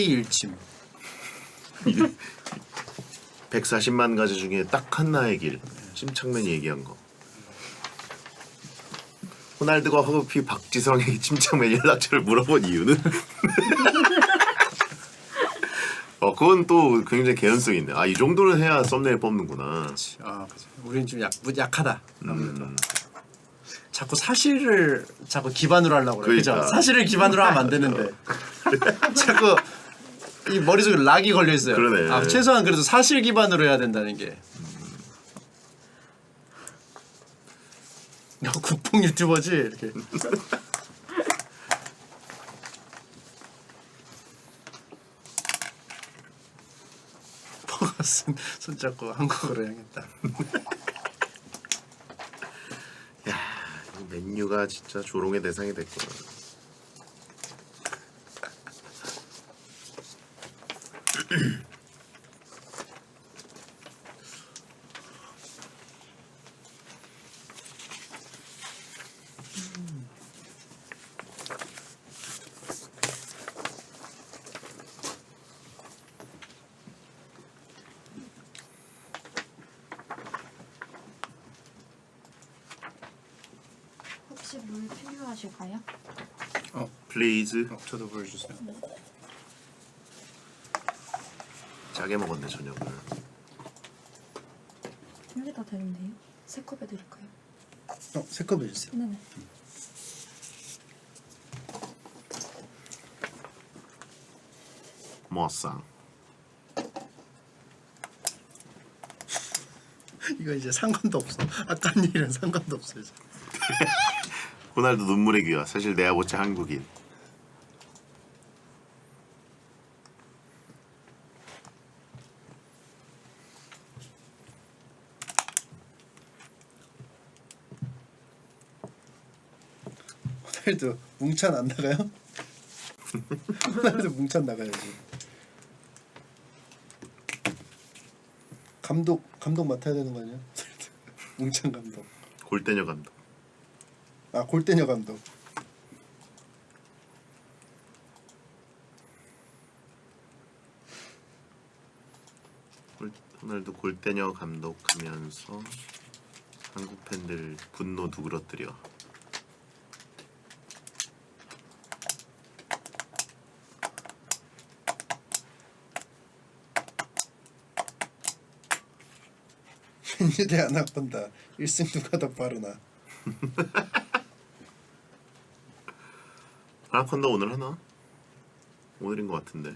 일침. 140만 가지 중에 딱 하나의 길. 심창맨이 얘기한 거. 호날두가 허급히 박지성에게 심창맨 연락처를 물어본 이유는? 그건 또 굉장히 개연성이 있네. 이 정도는 해야 썸네일 뽑는구나. 그치. 우리는 좀 약하다. 자꾸 사실을 자꾸 기반으로 하려고 그래. 그러니까. 그죠? 사실을 기반으로 하면 안 되는데. 자꾸 이 머릿속에 락이 걸려 있어요. 그러네. 최소한 그래도 사실 기반으로 해야 된다는 게. 국뽕 유튜버지 이렇게. 버거슨 손잡고 한국어로 해야겠다. 야, 맨유가 진짜 조롱의 대상이 됐구나. 혹시 물 필요하실까요? 플리즈. 저도 보여주세요. 짜게 먹었네 저녁을. 한 개 다 되는데요? 세 컵 해드릴까요? 세 컵 해주세요. 네네. 머쌍. 이거 이제 상관도 없어. 아까 한 얘기랑 상관도 없어 이제. 호날두 눈물의 귀화. 사실 내 아버지 한국인. 호날두 뭉찬 안 나가요? 호날두 뭉찬 나가야지. 감독 맡아야 되는 거 아니야? 뭉찬 감독. 골대녀 감독. 골대녀 감독. 호날두 골대녀 감독하면서 한국 팬들 분노 누그러뜨려. 맨유대 아나콘다 1승 누가 더 빠르나. 아나콘다 오늘 하나? 오늘인 것 같은데.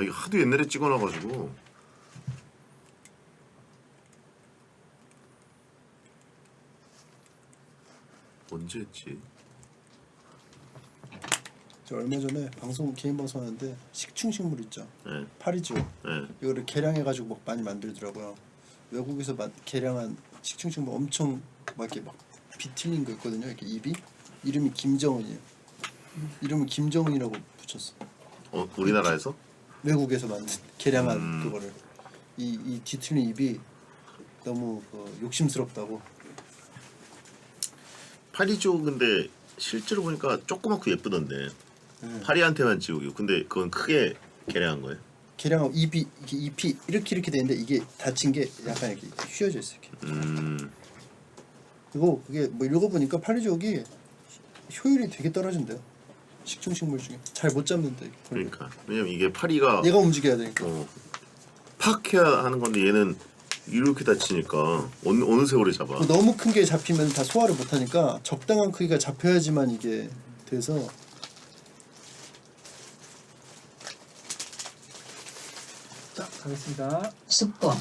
이거 하도 옛날에 찍어놔가지고. 언제 했지? 저 얼마 전에 개인 방송 하는데 식충식물 있죠. 네. 파리지오. 네. 이거를 개량해가지고 막 많이 만들더라고요. 외국에서 개량한 식충식물 엄청 막 이렇게 막 비틀린 거 있거든요. 이렇게 입이 이름이 김정은이에요. 이름을 김정은이라고 붙였어. 우리나라에서? 외국에서 만든 개량한 그거를 이 뒤틀린 입이 너무 욕심스럽다고. 파리죠. 근데 실제로 보니까 조그맣고 예쁘던데. 파리한테만 지우고. 근데 그건 크게 개량한 거예요? 개량하고 ip이 이렇게 되는데 이게 닫힌 게 약간 이렇게 휘어져 있어 이렇게. 그리고 그게 뭐 읽어보니까 파리지옥이 효율이 되게 떨어진대요. 식충식물 중에 잘 못 잡는데. 그러니까 왜냐면 이게 파리가 얘가 움직여야 되니까. 팍 해야 하는 건데 얘는 이렇게 다치니까 어느 세월에 잡아. 너무 큰 게 잡히면 다 소화를 못 하니까 적당한 크기가 잡혀야지만 이게 돼서. 자, 가겠습니다. 숙보.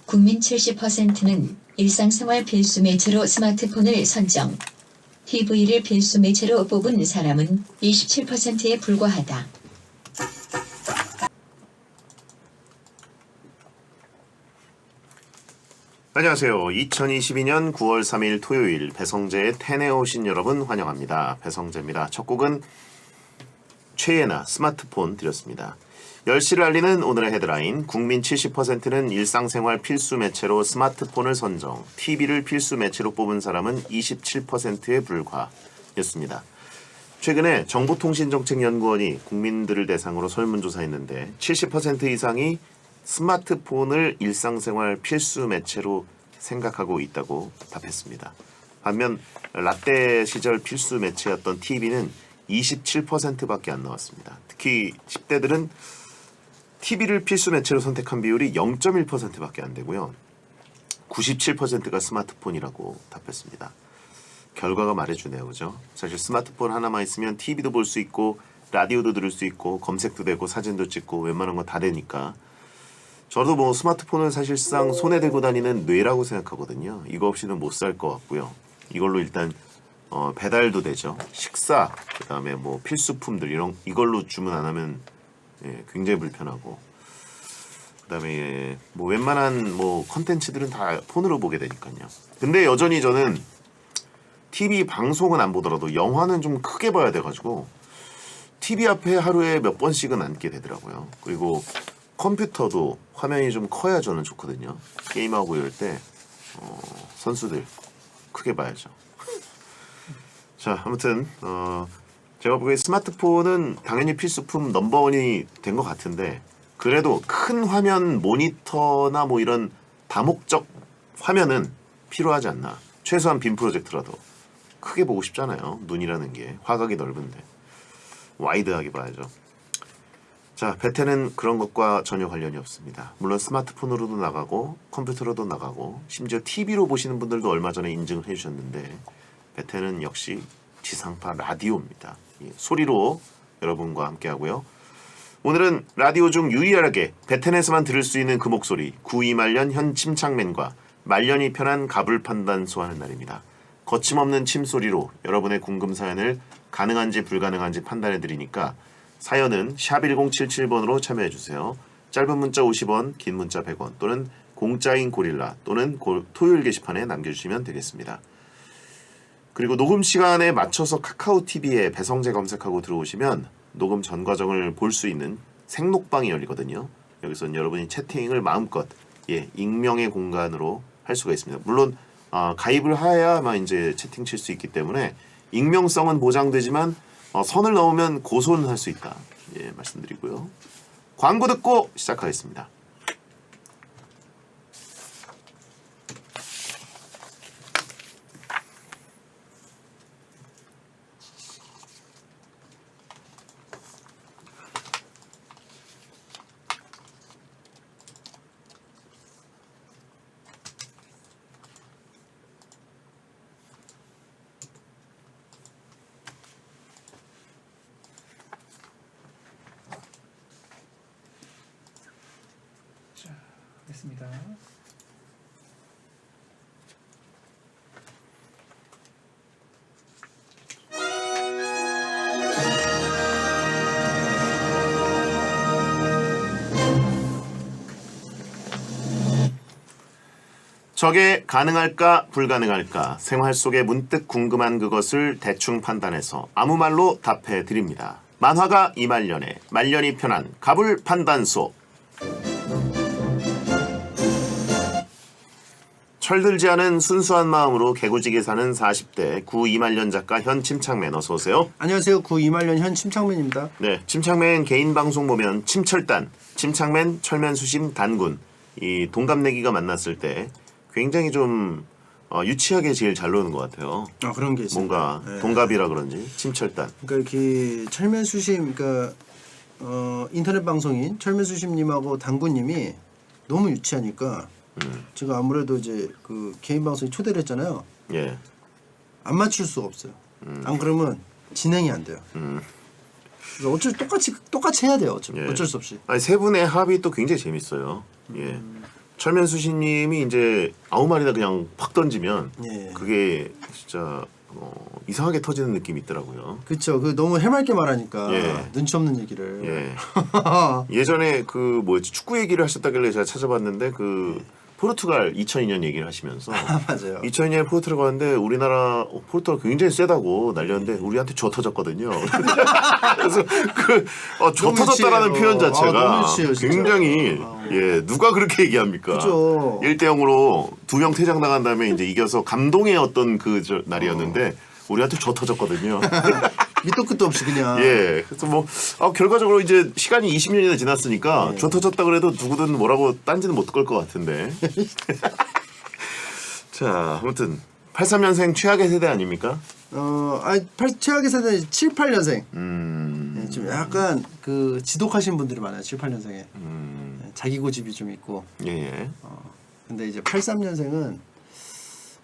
국민 70%는 일상생활 필수 매체로 스마트폰을 선정. TV를 필수 매체로 뽑은 사람은 27%에 불과하다. 안녕하세요. 2022년 9월 3일 토요일 배성재의 텐에 오신 여러분 환영합니다. 배성재입니다. 첫 곡은 최애나 스마트폰 드렸습니다. 10시를 알리는 오늘의 헤드라인. 국민 70%는 일상생활 필수 매체로 스마트폰을 선정. TV를 필수 매체로 뽑은 사람은 27%에 불과였습니다. 최근에 정보통신정책연구원이 국민들을 대상으로 설문조사했는데 70% 이상이 스마트폰을 일상생활 필수 매체로 생각하고 있다고 답했습니다. 반면 라떼 시절 필수 매체였던 TV는 27%밖에 안 나왔습니다. 특히 10대들은 TV를 필수 매체로 선택한 비율이 0.1%밖에 안 되고요. 97%가 스마트폰이라고 답했습니다. 결과가 말해주네요. 그죠? 사실 스마트폰 하나만 있으면 TV도 볼 수 있고 라디오도 들을 수 있고 검색도 되고 사진도 찍고 웬만한 거 다 되니까 저도 뭐 스마트폰은 사실상 손에 들고 다니는 뇌라고 생각하거든요. 이거 없이는 못 살 것 같고요. 이걸로 일단 배달도 되죠. 식사, 그다음에 뭐 필수품들 이걸로 주문 안 하면 굉장히 불편하고 그다음에 뭐 웬만한 뭐 컨텐츠들은 다 폰으로 보게 되니까요. 근데 여전히 저는 TV 방송은 안 보더라도 영화는 좀 크게 봐야 돼가지고 TV 앞에 하루에 몇 번씩은 앉게 되더라고요. 그리고 컴퓨터도 화면이 좀 커야 저는 좋거든요. 게임하고 이럴 때 선수들 크게 봐야죠. 자, 아무튼 제가 보기에 스마트폰은 당연히 필수품 넘버원이 된 것 같은데 그래도 큰 화면 모니터나 뭐 이런 다목적 화면은 필요하지 않나. 최소한 빔 프로젝터라도 크게 보고 싶잖아요. 눈이라는 게 화각이 넓은데 와이드하게 봐야죠. 자, 베테는 그런 것과 전혀 관련이 없습니다. 물론 스마트폰으로도 나가고 컴퓨터로도 나가고 심지어 TV로 보시는 분들도 얼마 전에 인증을 해주셨는데 베테는 역시 지상파 라디오입니다. 소리로 여러분과 함께 하고요. 오늘은 라디오 중 유일하게 베텐에서만 들을 수 있는 그 목소리 구이말년 현 침착맨과 말년이 편한 가불 판단소 하는 날입니다. 거침없는 침소리로 여러분의 궁금 사연을 가능한지 불가능한지 판단해드리니까 사연은 샵 1077번으로 참여해주세요. 짧은 문자 50원, 긴 문자 100원 또는 공짜인 고릴라 또는 토요일 게시판에 남겨주시면 되겠습니다. 그리고 녹음 시간에 맞춰서 카카오TV에 배성재 검색하고 들어오시면 녹음 전 과정을 볼 수 있는 생록방이 열리거든요. 여기서는 여러분이 채팅을 마음껏 익명의 공간으로 할 수가 있습니다. 물론 가입을 해야만 이제 채팅 칠 수 있기 때문에 익명성은 보장되지만 선을 넘으면 고소는 할 수 있다. 말씀드리고요. 광고 듣고 시작하겠습니다. 자, 됐습니다. 저게 가능할까 불가능할까 생활 속에 문득 궁금한 그것을 대충 판단해서 아무 말로 답해 드립니다. 만화가 이말년의 말년이 편한 가불 판단소. 철들지 않은 순수한 마음으로 개구지게 사는 40대 구 이말년 작가 현 침착맨 어서 오세요. 안녕하세요. 구 이말년 현 침착맨입니다. 네, 침착맨 개인 방송 보면 침철단, 침착맨 철면수심 단군 이 동갑내기가 만났을 때 굉장히 좀 유치하게 제일 잘 노는 것 같아요. 그런 게 있어요. 뭔가 동갑이라 그런지 침철단. 그러니까 이렇게 철면수심 그러니까 인터넷 방송인 철면수심님하고 당구님이 너무 유치하니까 제가 아무래도 이제 그 개인 방송에 초대를 했잖아요. 예. 안 맞출 수가 없어요. 안 그러면 진행이 안 돼요. 그러니까 똑같이 해야 돼요. 어쩔 수 없이. 아니 세 분의 합이 또 굉장히 재밌어요. 예. 철면수신님이 이제 아무 말이나 그냥 팍 던지면 그게 진짜 이상하게 터지는 느낌이 있더라고요. 그렇죠. 그 너무 해맑게 말하니까 예. 눈치 없는 얘기를. 예. 예전에 그 뭐였지 축구 얘기를 하셨다길래 제가 찾아봤는데 그 포르투갈 2002년 얘기를 하시면서 맞아요. 2002년에 포르투갈 갔는데 우리나라 포르투갈 굉장히 세다고 날렸는데 우리한테 줘 터졌거든요. 그래서 줘 터졌다라는 표현 자체가 너무 유치해요, 진짜. 굉장히 누가 그렇게 얘기합니까? 그죠. 1대0으로 2명 퇴장당한 다음에 이제 이겨서 감동의 어떤 날이었는데 우리한테 줘 터졌거든요. 밑도 끝도 없이 그냥. 예. 그래서 뭐 결과적으로 이제 시간이 20년이나 지났으니까 예. 좋 터졌다 그래도 누구든 뭐라고 딴지는 못 걸 것 같은데. 자, 아무튼 83년생 최악의 세대 아닙니까? 최악의 세대 7, 8년생. 음. 좀 약간 그 지독하신 분들이 많아요. 7, 8년생에. 자기 고집이 좀 있고. 예, 예. 근데 이제 83년생은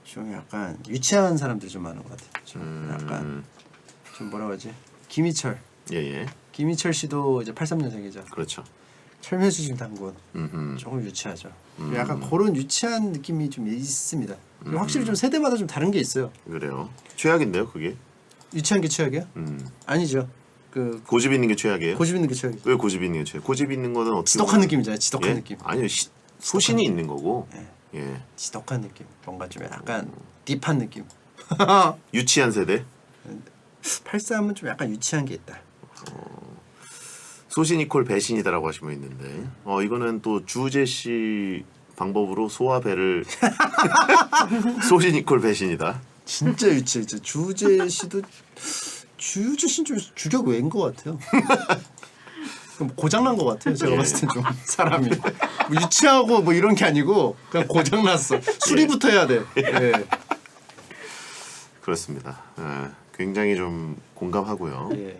좀 약간 유치한 사람들이 좀 많은 것 같아요. 좀 약간 좀 뭐라고 하지? 김희철. 예, 예. 김희철 씨도 이제 83년생이죠. 그렇죠. 철면수진 단군. 음흠. 조금 유치하죠. 약간 그런 유치한 느낌이 좀 있습니다. 그리고 확실히 좀 세대마다 좀 다른 게 있어요. 그래요. 최악인데요, 그게? 유치한 게 최악이야? 아니죠. 그 고집 있는 게 최악이에요? 고집 있는 게 최악이죠. 왜 고집 있는 게 최악? 고집 있는 거는 어떻게 지독한 보면- 느낌이잖아요. 지독한 예? 느낌. 아니요, 소신이 있는 거고. 예. 지독한 느낌. 뭔가 좀 약간 딥한 느낌. 유치한 세대. 83은 좀 약간 유치한 게 있다. 소신 이콜 배신이다라고 하신 분 있는데 이거는 또 주재 씨 방법으로 소와 배를 소신 이콜 배신이다. 진짜 유치해. 진짜 주재 씨도 주재 씨는 좀 주력 외인 것 같아요. 그럼 고장난 것 같아요. 제가 예. 봤을 땐 좀 사람이 뭐 유치하고 뭐 이런 게 아니고 그냥 고장났어. 수리부터 해야 돼. 예. 그렇습니다. 굉장히 좀 공감하고요. 예.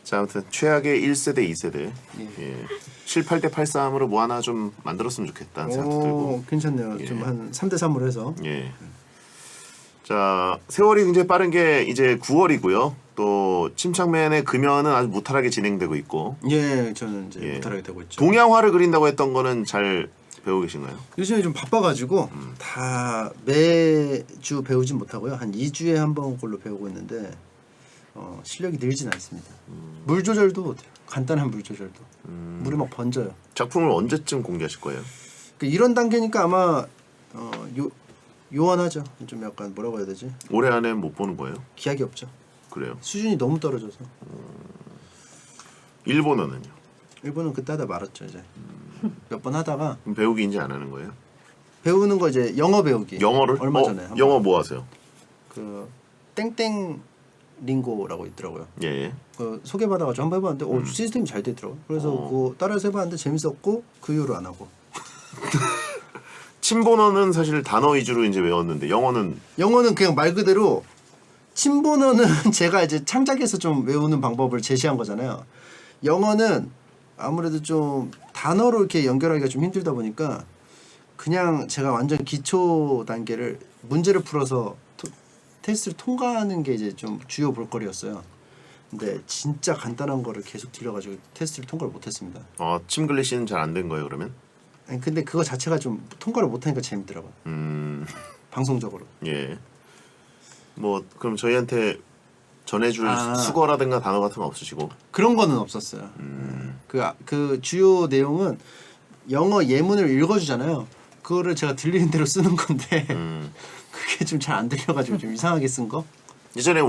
자, 아무튼 최악의 1세대, 2세대. 예. 예. 78대 83으로 뭐 하나 좀 만들었으면 좋겠다는 생각도 들고. 괜찮네요. 예. 좀 한 3대 3으로 해서. 예. 자, 세월이 굉장히 빠른 게 이제 9월이고요. 또 침착맨의 금연은 아주 무탈하게 진행되고 있고. 예, 저는 이제 예. 못하게 되고 있죠. 동양화를 그린다고 했던 거는 잘 배우고 계신가요? 요즘에 좀 바빠가지고 다 매주 배우진 못하고요. 한 2주에 한 번 걸로 배우고 있는데 실력이 늘진 않습니다. 물 조절도 못해요. 간단한 물 조절도. 물이 막 번져요. 작품을 언제쯤 공개하실 거예요? 그러니까 이런 단계니까 아마 요원하죠. 좀 약간 뭐라고 해야 되지? 올해 안에 못 보는 거예요? 기약이 없죠. 그래요. 수준이 너무 떨어져서. 일본어는요? 일본은 그때 하다 말았죠. 이제 몇 번 하다가 그럼 배우기 이제 안 하는 거예요? 배우는 거 이제 영어 배우기. 영어를? 얼마 전에 한번 영어 뭐 하세요? 그 땡땡 링고라고 있더라고요. 예. 그 소개받아가지고 한번 해봤는데 시스템이 잘 되더라고요. 그래서 그거 따라서 해봤는데 재밌었고 그 이후로 안 하고. 친본어는 사실 단어 위주로 이제 외웠는데 영어는 그냥 말 그대로 친본어는 제가 이제 창작해서 좀 외우는 방법을 제시한 거잖아요. 영어는 아무래도 좀 단어로 이렇게 연결하기가 좀 힘들다 보니까 그냥 제가 완전 기초 단계를 문제를 풀어서 테스트를 통과하는 게 이제 좀 주요 볼거리였어요. 근데 진짜 간단한 거를 계속 들려가지고 테스트를 통과를 못했습니다. 침글리시는 잘 안 된 거예요 그러면? 아니, 근데 그거 자체가 좀 통과를 못하니까 재밌더라고요. 방송적으로. 예. 뭐 그럼 저희한테 전해줄 아. 수거라든가 단어 같은 거 없으시고? 그런 거는 없었어요. 그 주요 내용은 영어 예문을 읽어주잖아요. 그거를 제가 들리는 대로 쓰는 건데 그게 좀 잘 안 들려가지고 좀 이상하게 쓴 거. 예전에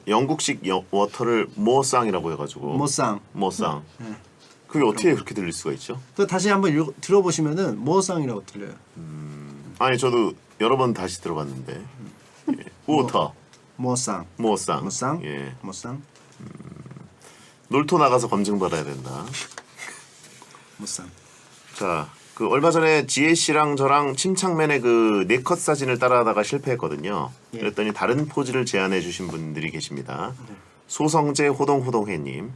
영국식 워터를 모쌍이라고 해가지고 모쌍. 모쌍. 그게 어떻게 그렇게 들릴 수가 있죠? 또 다시 한번 들어보시면은 모쌍이라고 들려요. 아니 저도 여러 번 다시 들어봤는데 예. 워터 모쌍. 모쌍. 모쌍. 예. 모쌍. 놀토 나가서 검증 받아야 된다. 모쌍. 자, 그 얼마 전에 지혜 씨랑 저랑 침착맨의 그 네컷 사진을 따라하다가 실패했거든요. 예. 그랬더니 다른 포즈를 제안해 주신 분들이 계십니다. 소성재 호동호동해님.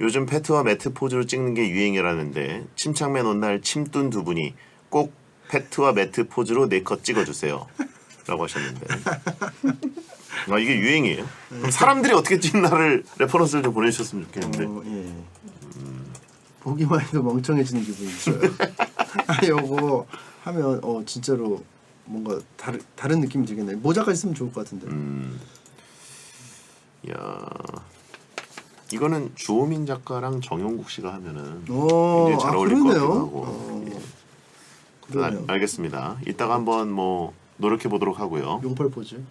요즘 페트와 매트 포즈로 찍는 게 유행이라는데 침착맨 온 날 침뚱 두 분이 꼭 페트와 매트 포즈로 네컷 찍어주세요. 라고 하셨는데 이게 유행이에요? 그럼 사람들이 어떻게 찍나를 레퍼런스를 좀 보내주셨으면 좋겠는데 예. 보기만 해도 멍청해지는 기분이 들어요. 요거 하면 진짜로 뭔가 다른 느낌이 들겠네. 모자까지 쓰면 좋을 것 같은데. 야 이거는 주호민 작가랑 정용국 씨가 하면은 오, 굉장히 잘 어울릴 것 그러네요. 같기도 하고. 예. 그러네요. 알겠습니다. 이따가 한번 뭐 노력해 보도록 하고요. 용팔 포즈.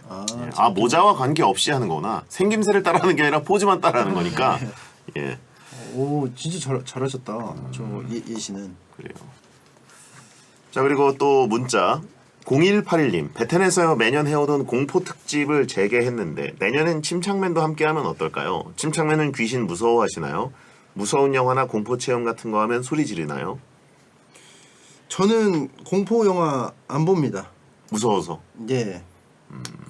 모자와 관계 없이 하는 거구나. 생김새를 따라하는 게 아니라 포즈만 따라하는 거니까. 예. 오, 진짜 잘하셨다. 저 예시는. 그래요. 자 그리고 또 문자 0181님, 베텐에서 매년 해오던 공포 특집을 재개했는데 내년엔 침착맨도 함께하면 어떨까요? 침착맨은 귀신 무서워하시나요? 무서운 영화나 공포 체험 같은 거 하면 소리 지르나요? 저는 공포 영화 안 봅니다. 무서워서. 예.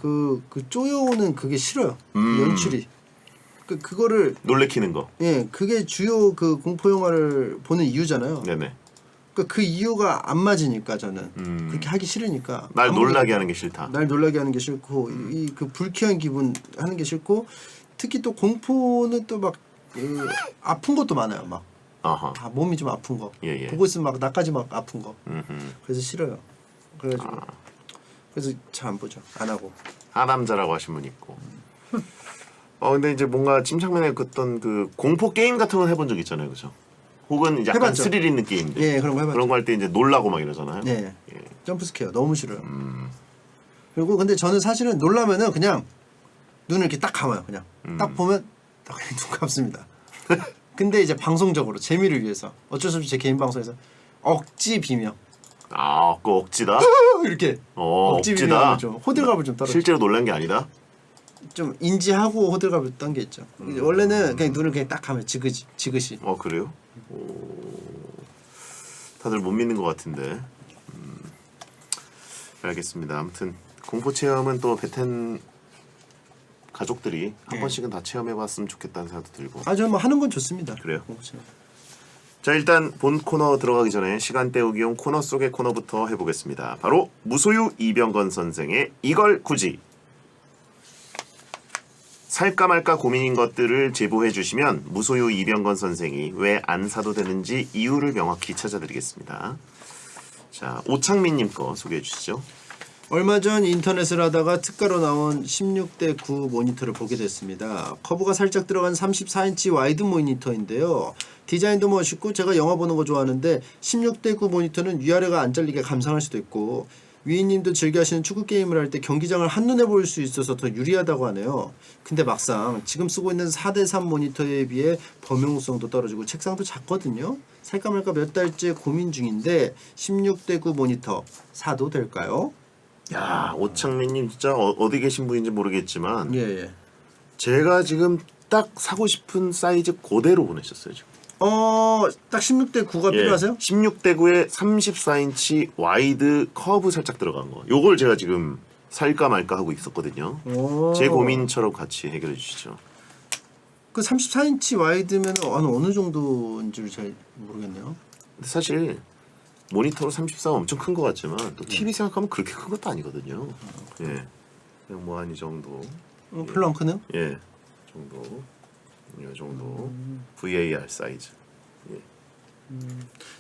그 쪼여오는 그게 싫어요. 그 연출이. 그거를 놀래키는 거. 예, 그게 주요 그 공포 영화를 보는 이유잖아요. 네네. 그 이유가 안 맞으니까 저는 그렇게 하기 싫으니까. 날 아무리 놀라게 하는 게 싫다. 날 놀라게 하는 게 싫고 이 그 불쾌한 기분 하는 게 싫고 특히 또 공포는 또 막 아픈 것도 많아요. 막 아하. 몸이 좀 아픈 거. 예, 예. 보고 있으면 막 나까지 막 아픈 거. 음흠. 그래서 싫어요. 그래가지고 그래서 잘 안 보죠. 안 하고. 하남자라고 하신 분 있고. 근데 이제 뭔가 침착맨의 어떤 그 공포 게임 같은 건 해본 적 있잖아요, 그죠? 혹은 약간 해봤죠. 스릴 있는 게임들. 예, 그런 거 해봤죠. 그런 거 할 때 이제 놀라고 막 이러잖아요. 네. 예. 점프 스퀘어 너무 싫어요. 그리고 근데 저는 사실은 놀라면은 그냥 눈을 이렇게 딱 감아요. 그냥 딱 보면 딱 눈 감습니다. 근데 이제 방송적으로 재미를 위해서 어쩔 수 없이 제 개인 방송에서 억지 비명 아, 그 억지다. 이렇게 억지다. 비명을 좀 호들갑을 좀 떨어. 실제로 놀란 게 아니다. 좀 인지하고 호들갑을 떤 게 있죠. 원래는 그냥 눈을 그냥 딱 감아요. 지그시. 그래요? 다들 못 믿는 것 같은데. 알겠습니다. 아무튼 공포 체험은 또 베텐 가족들이 한 번씩은 다 체험해봤으면 좋겠다는 생각도 들고. 저는 뭐 하는 건 좋습니다. 그래요? 그렇죠. 자, 일단 본 코너 들어가기 전에 시간 때우기용 코너 속의 코너부터 해보겠습니다. 바로 무소유 이병건 선생의 이걸 굳이. 살까 말까 고민인 것들을 제보해 주시면 무소유 이병건 선생이 왜 안 사도 되는지 이유를 명확히 찾아드리겠습니다. 자, 오창민님 거 소개해 주시죠. 얼마 전 인터넷을 하다가 특가로 나온 16대 9 모니터를 보게 됐습니다. 커브가 살짝 들어간 34인치 와이드 모니터인데요. 디자인도 멋있고 제가 영화 보는 거 좋아하는데 16대 9 모니터는 위아래가 안 잘리게 감상할 수도 있고 위인님도 즐겨 하시는 축구 게임을 할 때 경기장을 한눈에 볼 수 있어서 더 유리하다고 하네요. 근데 막상 지금 쓰고 있는 4대 3 모니터에 비해 범용성도 떨어지고 책상도 작거든요. 살까 말까 몇 달째 고민 중인데 16대 9 모니터 사도 될까요? 야, 오창민님 진짜 어디 계신 분인지 모르겠지만 예. 제가 지금 딱 사고 싶은 사이즈 그대로 보내셨어요. 지금. 딱 16대 9가 필요하세요? 16대 9에 34인치 와이드 커브 살짝 들어간 거. 요걸 제가 지금 살까 말까 하고 있었거든요. 제 고민처럼 같이 해결해 주시죠. 그 34인치 와이드면 어느 정도인지를 잘 모르겠네요. 근데 사실 모니터로 34가 엄청 큰 것 같지만 또 TV 생각하면 그렇게 큰 것도 아니거든요. 예, 그냥 뭐 한 이 정도. 별로 안 크네요. 예, 정도. 이 정도. VAR 사이즈.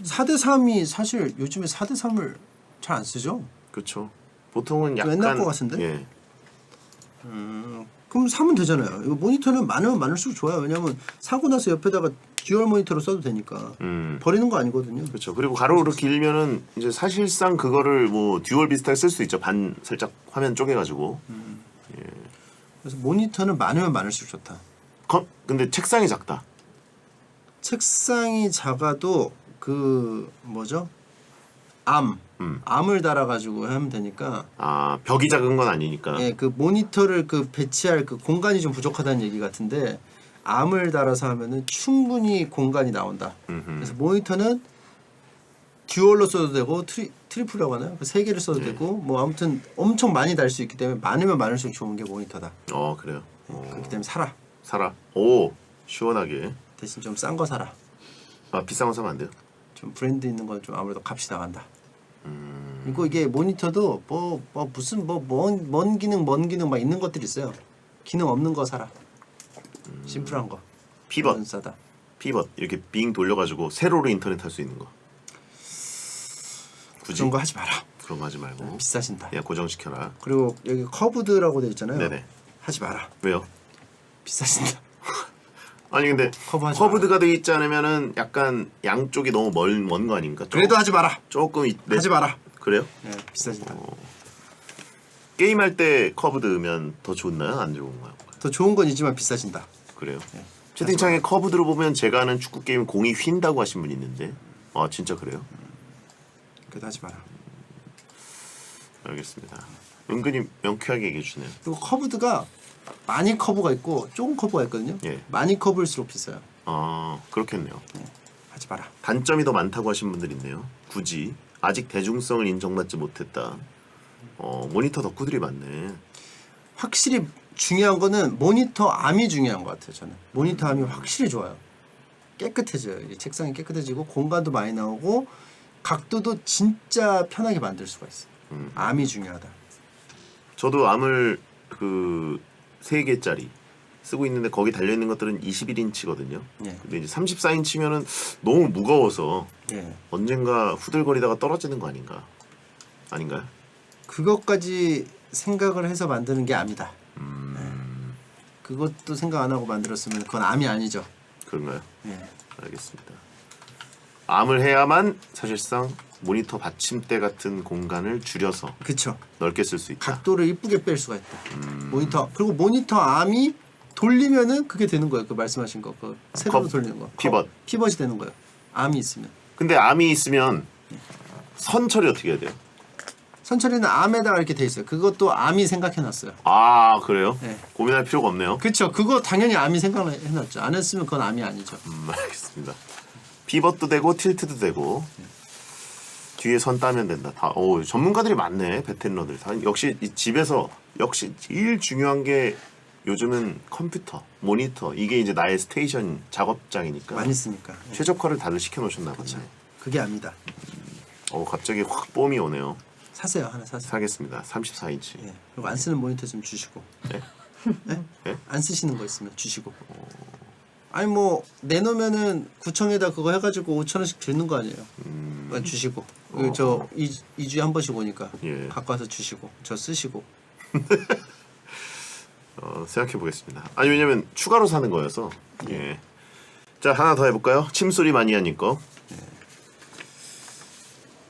4대 3이 사실 요즘에 4대 3을 잘 안 쓰죠? 그렇죠. 보통은 약간 옛날 거 같은데? 예. 그럼 사면 되잖아요. 이거 모니터는 많으면 많을수록 좋아요. 왜냐면 사고 나서 옆에다가 듀얼 모니터로 써도 되니까 버리는 거 아니거든요. 그렇죠. 그리고 가로로 길면은 이제 사실상 그거를 뭐 듀얼 비슷하게 쓸 수 있죠. 반 살짝 화면 쪼개가지고. 그래서 모니터는 많으면 많을수록 좋다. 근데 책상이 작다. 책상이 작아도 그 뭐죠? 암을 달아가지고 하면 되니까. 아, 벽이 작은 건 아니니까. 예, 그 모니터를 그 배치할 그 공간이 좀 부족하다는 얘기 같은데 암을 달아서 하면은 충분히 공간이 나온다. 그래서 모니터는 듀얼로 써도 되고 트리플이라고 하나요? 그 세 개를 써도 되고 뭐 아무튼 엄청 많이 달 수 있기 때문에 많으면 많을수록 좋은 게 모니터다. 그래요. 그렇기 때문에 사라. 오, 시원하게. 대신 좀 싼 거 사라. 아, 비싼 거 사면 안 돼요? 좀 브랜드 있는 건 좀 아무래도 값이 나간다. 그리고 이게 모니터도 무슨 먼 기능 막 있는 것들이 있어요. 기능 없는 거 사라. 심플한 거. 피벗. 그건 싸다. 피벗 이렇게 빙 돌려가지고 세로로 인터넷 할 수 있는 거. 굳이 그런 거 하지 마라. 그런 거 하지 말고. 비싸진다. 야, 고정시켜라. 그리고 여기 커브드라고 돼 있잖아요. 네네. 하지 마라. 왜요? 비싸진다. 아니 근데 커브하지 커브드가 돼 있지 않으면은 약간 양쪽이 너무 먼 거 아닙니까? 그래도 하지 마라. 조금 하지 마라. 그래요? 네, 비싸진다. 게임할 때 커브드면 더 좋나요? 안 좋은가요? 더 좋은 건 있지만 비싸진다. 그래요? 네. 채팅창에 커브드로 보면 제가 아는 축구 게임 공이 휜다고 하신 분 있는데 진짜 그래요? 그래도 하지 마라. 알겠습니다. 은근히 명쾌하게 얘기해 주네요. 그리고 커브드가 많이 커브가 있고 조금 커브가 있거든요. 예. 많이 커브일수록 비싸요. 아 그렇겠네요. 하지 마라. 단점이 더 많다고 하신 분들 있네요. 굳이 아직 대중성을 인정받지 못했다. 모니터 덕후들이 많네. 확실히 중요한 거는 모니터 암이 중요한 것 같아요. 저는 모니터 암이 확실히 좋아요. 깨끗해져요. 이게 책상이 깨끗해지고 공간도 많이 나오고 각도도 진짜 편하게 만들 수가 있어요. 암이 중요하다. 저도 암을 그 3개짜리 쓰고 있는데 거기 달려 있는 것들은 21인치거든요. 예. 근데 이제 34인치면은 너무 무거워서 예. 언젠가 후들거리다가 떨어지는 거 아닌가요? 그것까지 생각을 해서 만드는 게 암이다. 그것도 생각 안 하고 만들었으면 그건 암이 아니죠. 그런가요? 예. 알겠습니다. 암을 해야만 사실상 모니터 받침대 같은 공간을 줄여서 그쵸. 넓게 쓸 수 있다. 각도를 이쁘게 뺄 수가 있다. 모니터 그리고 모니터 암이 돌리면은 그게 되는 거예요. 그 말씀하신 거, 그 세로로 돌리는 거. 피벗. 피벗이 되는 거예요. 암이 있으면. 근데 암이 있으면 선 처리 어떻게 해야 돼요? 선처리는 암에다가 이렇게 돼 있어요. 그것도 암이 생각해놨어요. 아 그래요? 네. 고민할 필요가 없네요. 그쵸. 그거 당연히 암이 생각해놨죠. 안 했으면 그건 암이 아니죠. 알겠습니다. 피벗도 되고 틸트도 되고 뒤에 선 따면 된다. 다 전문가들이 많네. 베테랑들. 역시 이 집에서 역시 제일 중요한 게 요즘은 컴퓨터, 모니터 이게 이제 나의 스테이션 작업장이니까 많이 쓰니까. 예. 최적화를 다들 시켜놓으셨나 보네. 그게 암이다. 갑자기 확 뽐이 오네요. 사세요. 하나 사세요. 사겠습니다. 34인치. 예. 그리고 안 쓰는 모니터 좀 주시고. 네? 네? 네? 안 쓰시는 거 있으면 주시고. 아니 뭐 내놓으면은 구청에다 그거 해가지고 5,000원씩 드는 거 아니에요. 그냥 주시고. 저 2주에 한 번씩 오니까 예. 갖고 와서 주시고 저 쓰시고. 생각해 보겠습니다. 아니 왜냐면 추가로 사는 거여서. 예. 자 하나 더 해볼까요? 침소리 마니아님 거.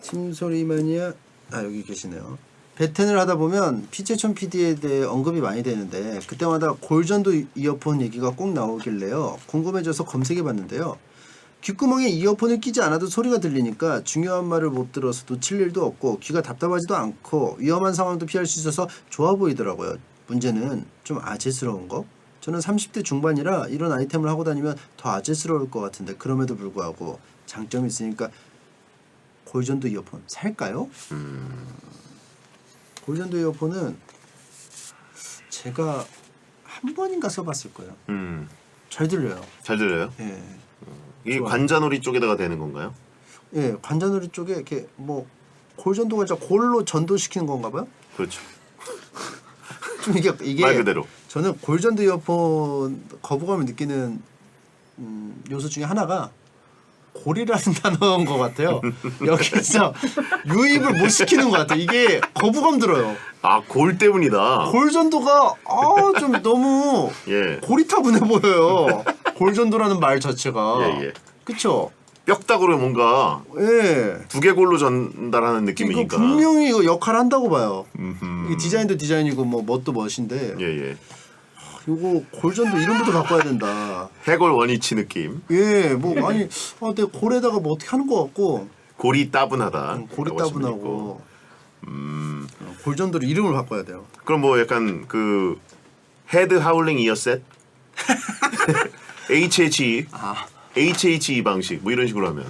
팀소리 마니아 여기 계시네요. 베텐을 하다 보면 피제천 PD에 대해 언급이 많이 되는데 그때마다 골전도 이어폰 얘기가 꼭 나오길래요. 궁금해져서 검색해봤는데요. 귓구멍에 이어폰을 끼지 않아도 소리가 들리니까 중요한 말을 못 들어서 놓칠 일도 없고 귀가 답답하지도 않고 위험한 상황도 피할 수 있어서 좋아 보이더라고요. 문제는 좀 아재스러운 거? 저는 30대 중반이라 이런 아이템을 하고 다니면 더 아재스러울 것 같은데 그럼에도 불구하고 장점이 있으니까 골전도 이어폰 살까요? 골전도 이어폰은 제가 한 번인가 써봤을 거예요. 잘 들려요. 잘 들려요? 예, 이게 좋아요. 관자놀이 쪽에다가 되는 건가요? 예, 관자놀이 쪽에 이렇게 뭐 골전도가 진짜 골로 전도시키는 건가 봐요. 그렇죠. 좀 이게 말 그대로. 저는 골전도 이어폰 거부감을 느끼는 요소 중에 하나가 골이라는 단어인 것 같아요. 여기서 유입을 못 시키는 것 같아요. 이게 거부감 들어요. 골 때문이다. 골전도가 좀 너무 예. 고리타분해 보여요. 골전도라는 말 자체가. 예. 그쵸? 뼈다구로 뭔가 예. 두개골로 전달하는 이거 느낌이니까. 분명히 이거 역할 한다고 봐요. 음흠. 이게 디자인도 디자인이고 뭐 멋도 멋인데 예. 이거 골전도 이름부터 바꿔야 된다. 해골 원위치 느낌. 예, 뭐 아니 내 골에다가 뭐 어떻게 하는 것 같고 골이 따분하다. 골이 따분하고 골전도로 이름을 바꿔야 돼요. 그럼 뭐 약간 그 헤드 하울링 이어셋 HHE HHE 방식 뭐 이런 식으로 하면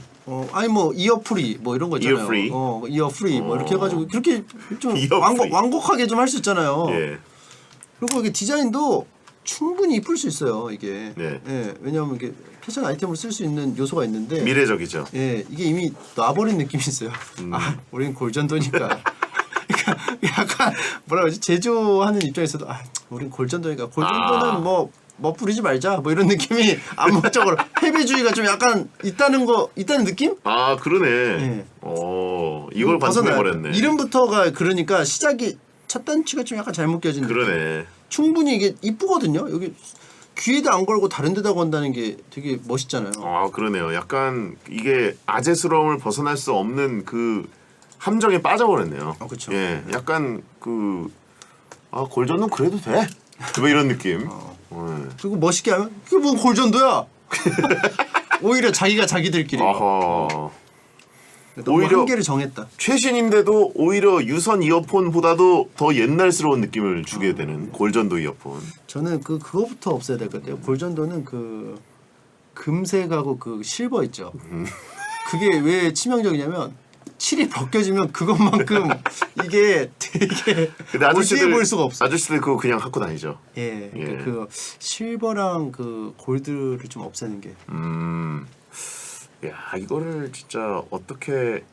아니 뭐 이어프리 뭐 이런 거 있잖아요. 이어프리? 이어프리 뭐 이렇게 해가지고 그렇게 좀 이어프리. 완곡하게 좀 할 수 있잖아요. 예. 그리고 이게 디자인도 충분히 이쁠 수 있어요. 이게. 네. 예, 왜냐하면 이게 패션 아이템으로 쓸 수 있는 요소가 있는데. 미래적이죠. 예, 이게 이미 놔버린 느낌이 있어요. 우린 골전도니까. 그러니까 약간 뭐라 그러지 제조하는 입장에서도 우린 골전도니까 골전도는 뭐 부리지 말자 뭐 이런 느낌이 암묵적으로 패배주의가 좀 약간 있다는 느낌? 그러네. 예. 이걸 벗어나야 반성해 버렸네. 이름부터가 그러니까 시작이 첫 단추가 좀 약간 잘못 껴진 느낌. 그러네. 충분히 이게 이쁘거든요. 여기 귀에다 안 걸고 다른 데다 건다는 게 되게 멋있잖아요. 그러네요. 약간 이게 아재스러움을 벗어날 수 없는 그 함정에 빠져버렸네요. 그쵸. 예, 약간 골전은 그래도 돼. 뭐 이런 느낌. 예. 그리고 멋있게 하면 그게 뭔 골전도야. 오히려 자기가 자기들끼리. 어허. 너무 오히려 한계를 정했다. 최신인데도 오히려 유선 이어폰보다도 더 옛날스러운 느낌을 주게 되는 골전도 이어폰. 저는 그거부터 없애야 될 것 같아요. 골전도는 그 금색하고 그 실버 있죠. 그게 왜 치명적이냐면 칠이 벗겨지면 그것만큼 이게 되게 근데 고지해 보일 수가 없어. 아저씨들 그거 그냥 갖고 다니죠. 예, 예. 그 실버랑 그 골드를 좀 없애는 게. 야 이거를 진짜 어떻게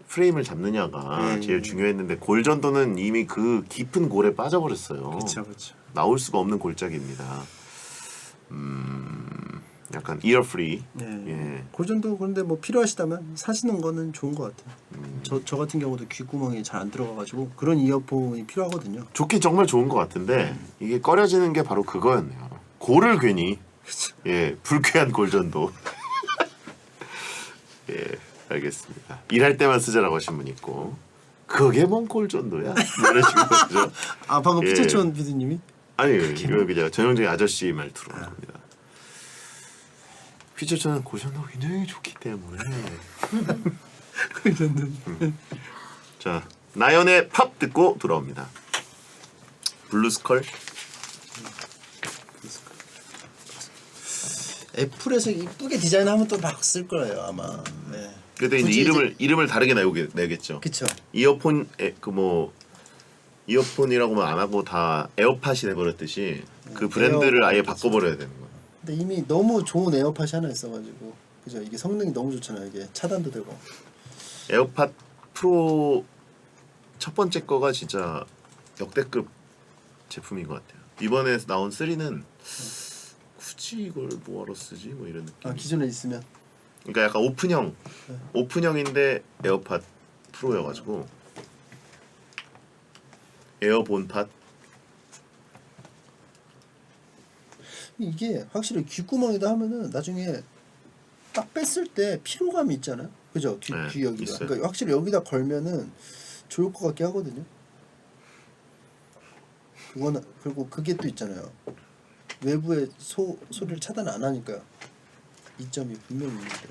프레임을 잡느냐가 예, 제일 예. 중요했는데 골전도는 이미 그 깊은 골에 빠져버렸어요. 그렇죠. 나올 수가 없는 골짜기입니다. 약간 이어 프리. 예. 예. 골전도 그런데 뭐 필요하시다면 사시는 거는 좋은 것 같아요. 저 같은 경우도 귓구멍이 잘 안 들어가가지고 그런 이어폰이 필요하거든요. 좋긴 정말 좋은 것 같은데 이게 꺼려지는 게 바로 그거였네요. 골을 괜히 예 불쾌한 골전도. 예 알겠습니다. 일할 때만 쓰자라고 하신 분 있고 그게 뭔 골전도야? 뭐 이런 식으로 그죠? 아 방금 예. 피처촌 PD님이 아니 이거 그냥 전형적인 아저씨 말투로 합니다. 피처촌은 골전도 굉장히 좋기 때문에 자 나연의 팝 듣고 돌아옵니다. 블루스컬 애플에서 이쁘게 디자인하면 또 막 쓸 거예요 아마. 네. 그때 이제 이름을 다르게 내겠죠. 그쵸. 이어폰 그 뭐 이어폰이라고만 안 하고 다 에어팟이 돼버렸듯이 그 브랜드를 아예 바꿔버려야 되는 거예요. 근데 이미 너무 좋은 에어팟이 하나 있어가지고 그죠. 이게 성능이 너무 좋잖아요. 이게 차단도 되고. 에어팟 프로 첫 번째 거가 진짜 역대급 제품인 것 같아요. 이번에 나온 3는 굳이 이걸 뭐하러 쓰지? 뭐 이런 느낌. 아 기존에 있으면. 그러니까 약간 오픈형인데 에어팟 프로여가지고 에어본팟. 이게 확실히 귓구멍에다 하면은 나중에 딱 뺐을 때 피로감이 있잖아요. 그죠? 귀 네, 여기가. 있어요. 그러니까 확실히 여기다 걸면은 좋을 것 같게 하거든요. 그거는 그리고 그게 또 있잖아요. 외부의 소리를 차단 안 하니까 이점이 분명히 있는데.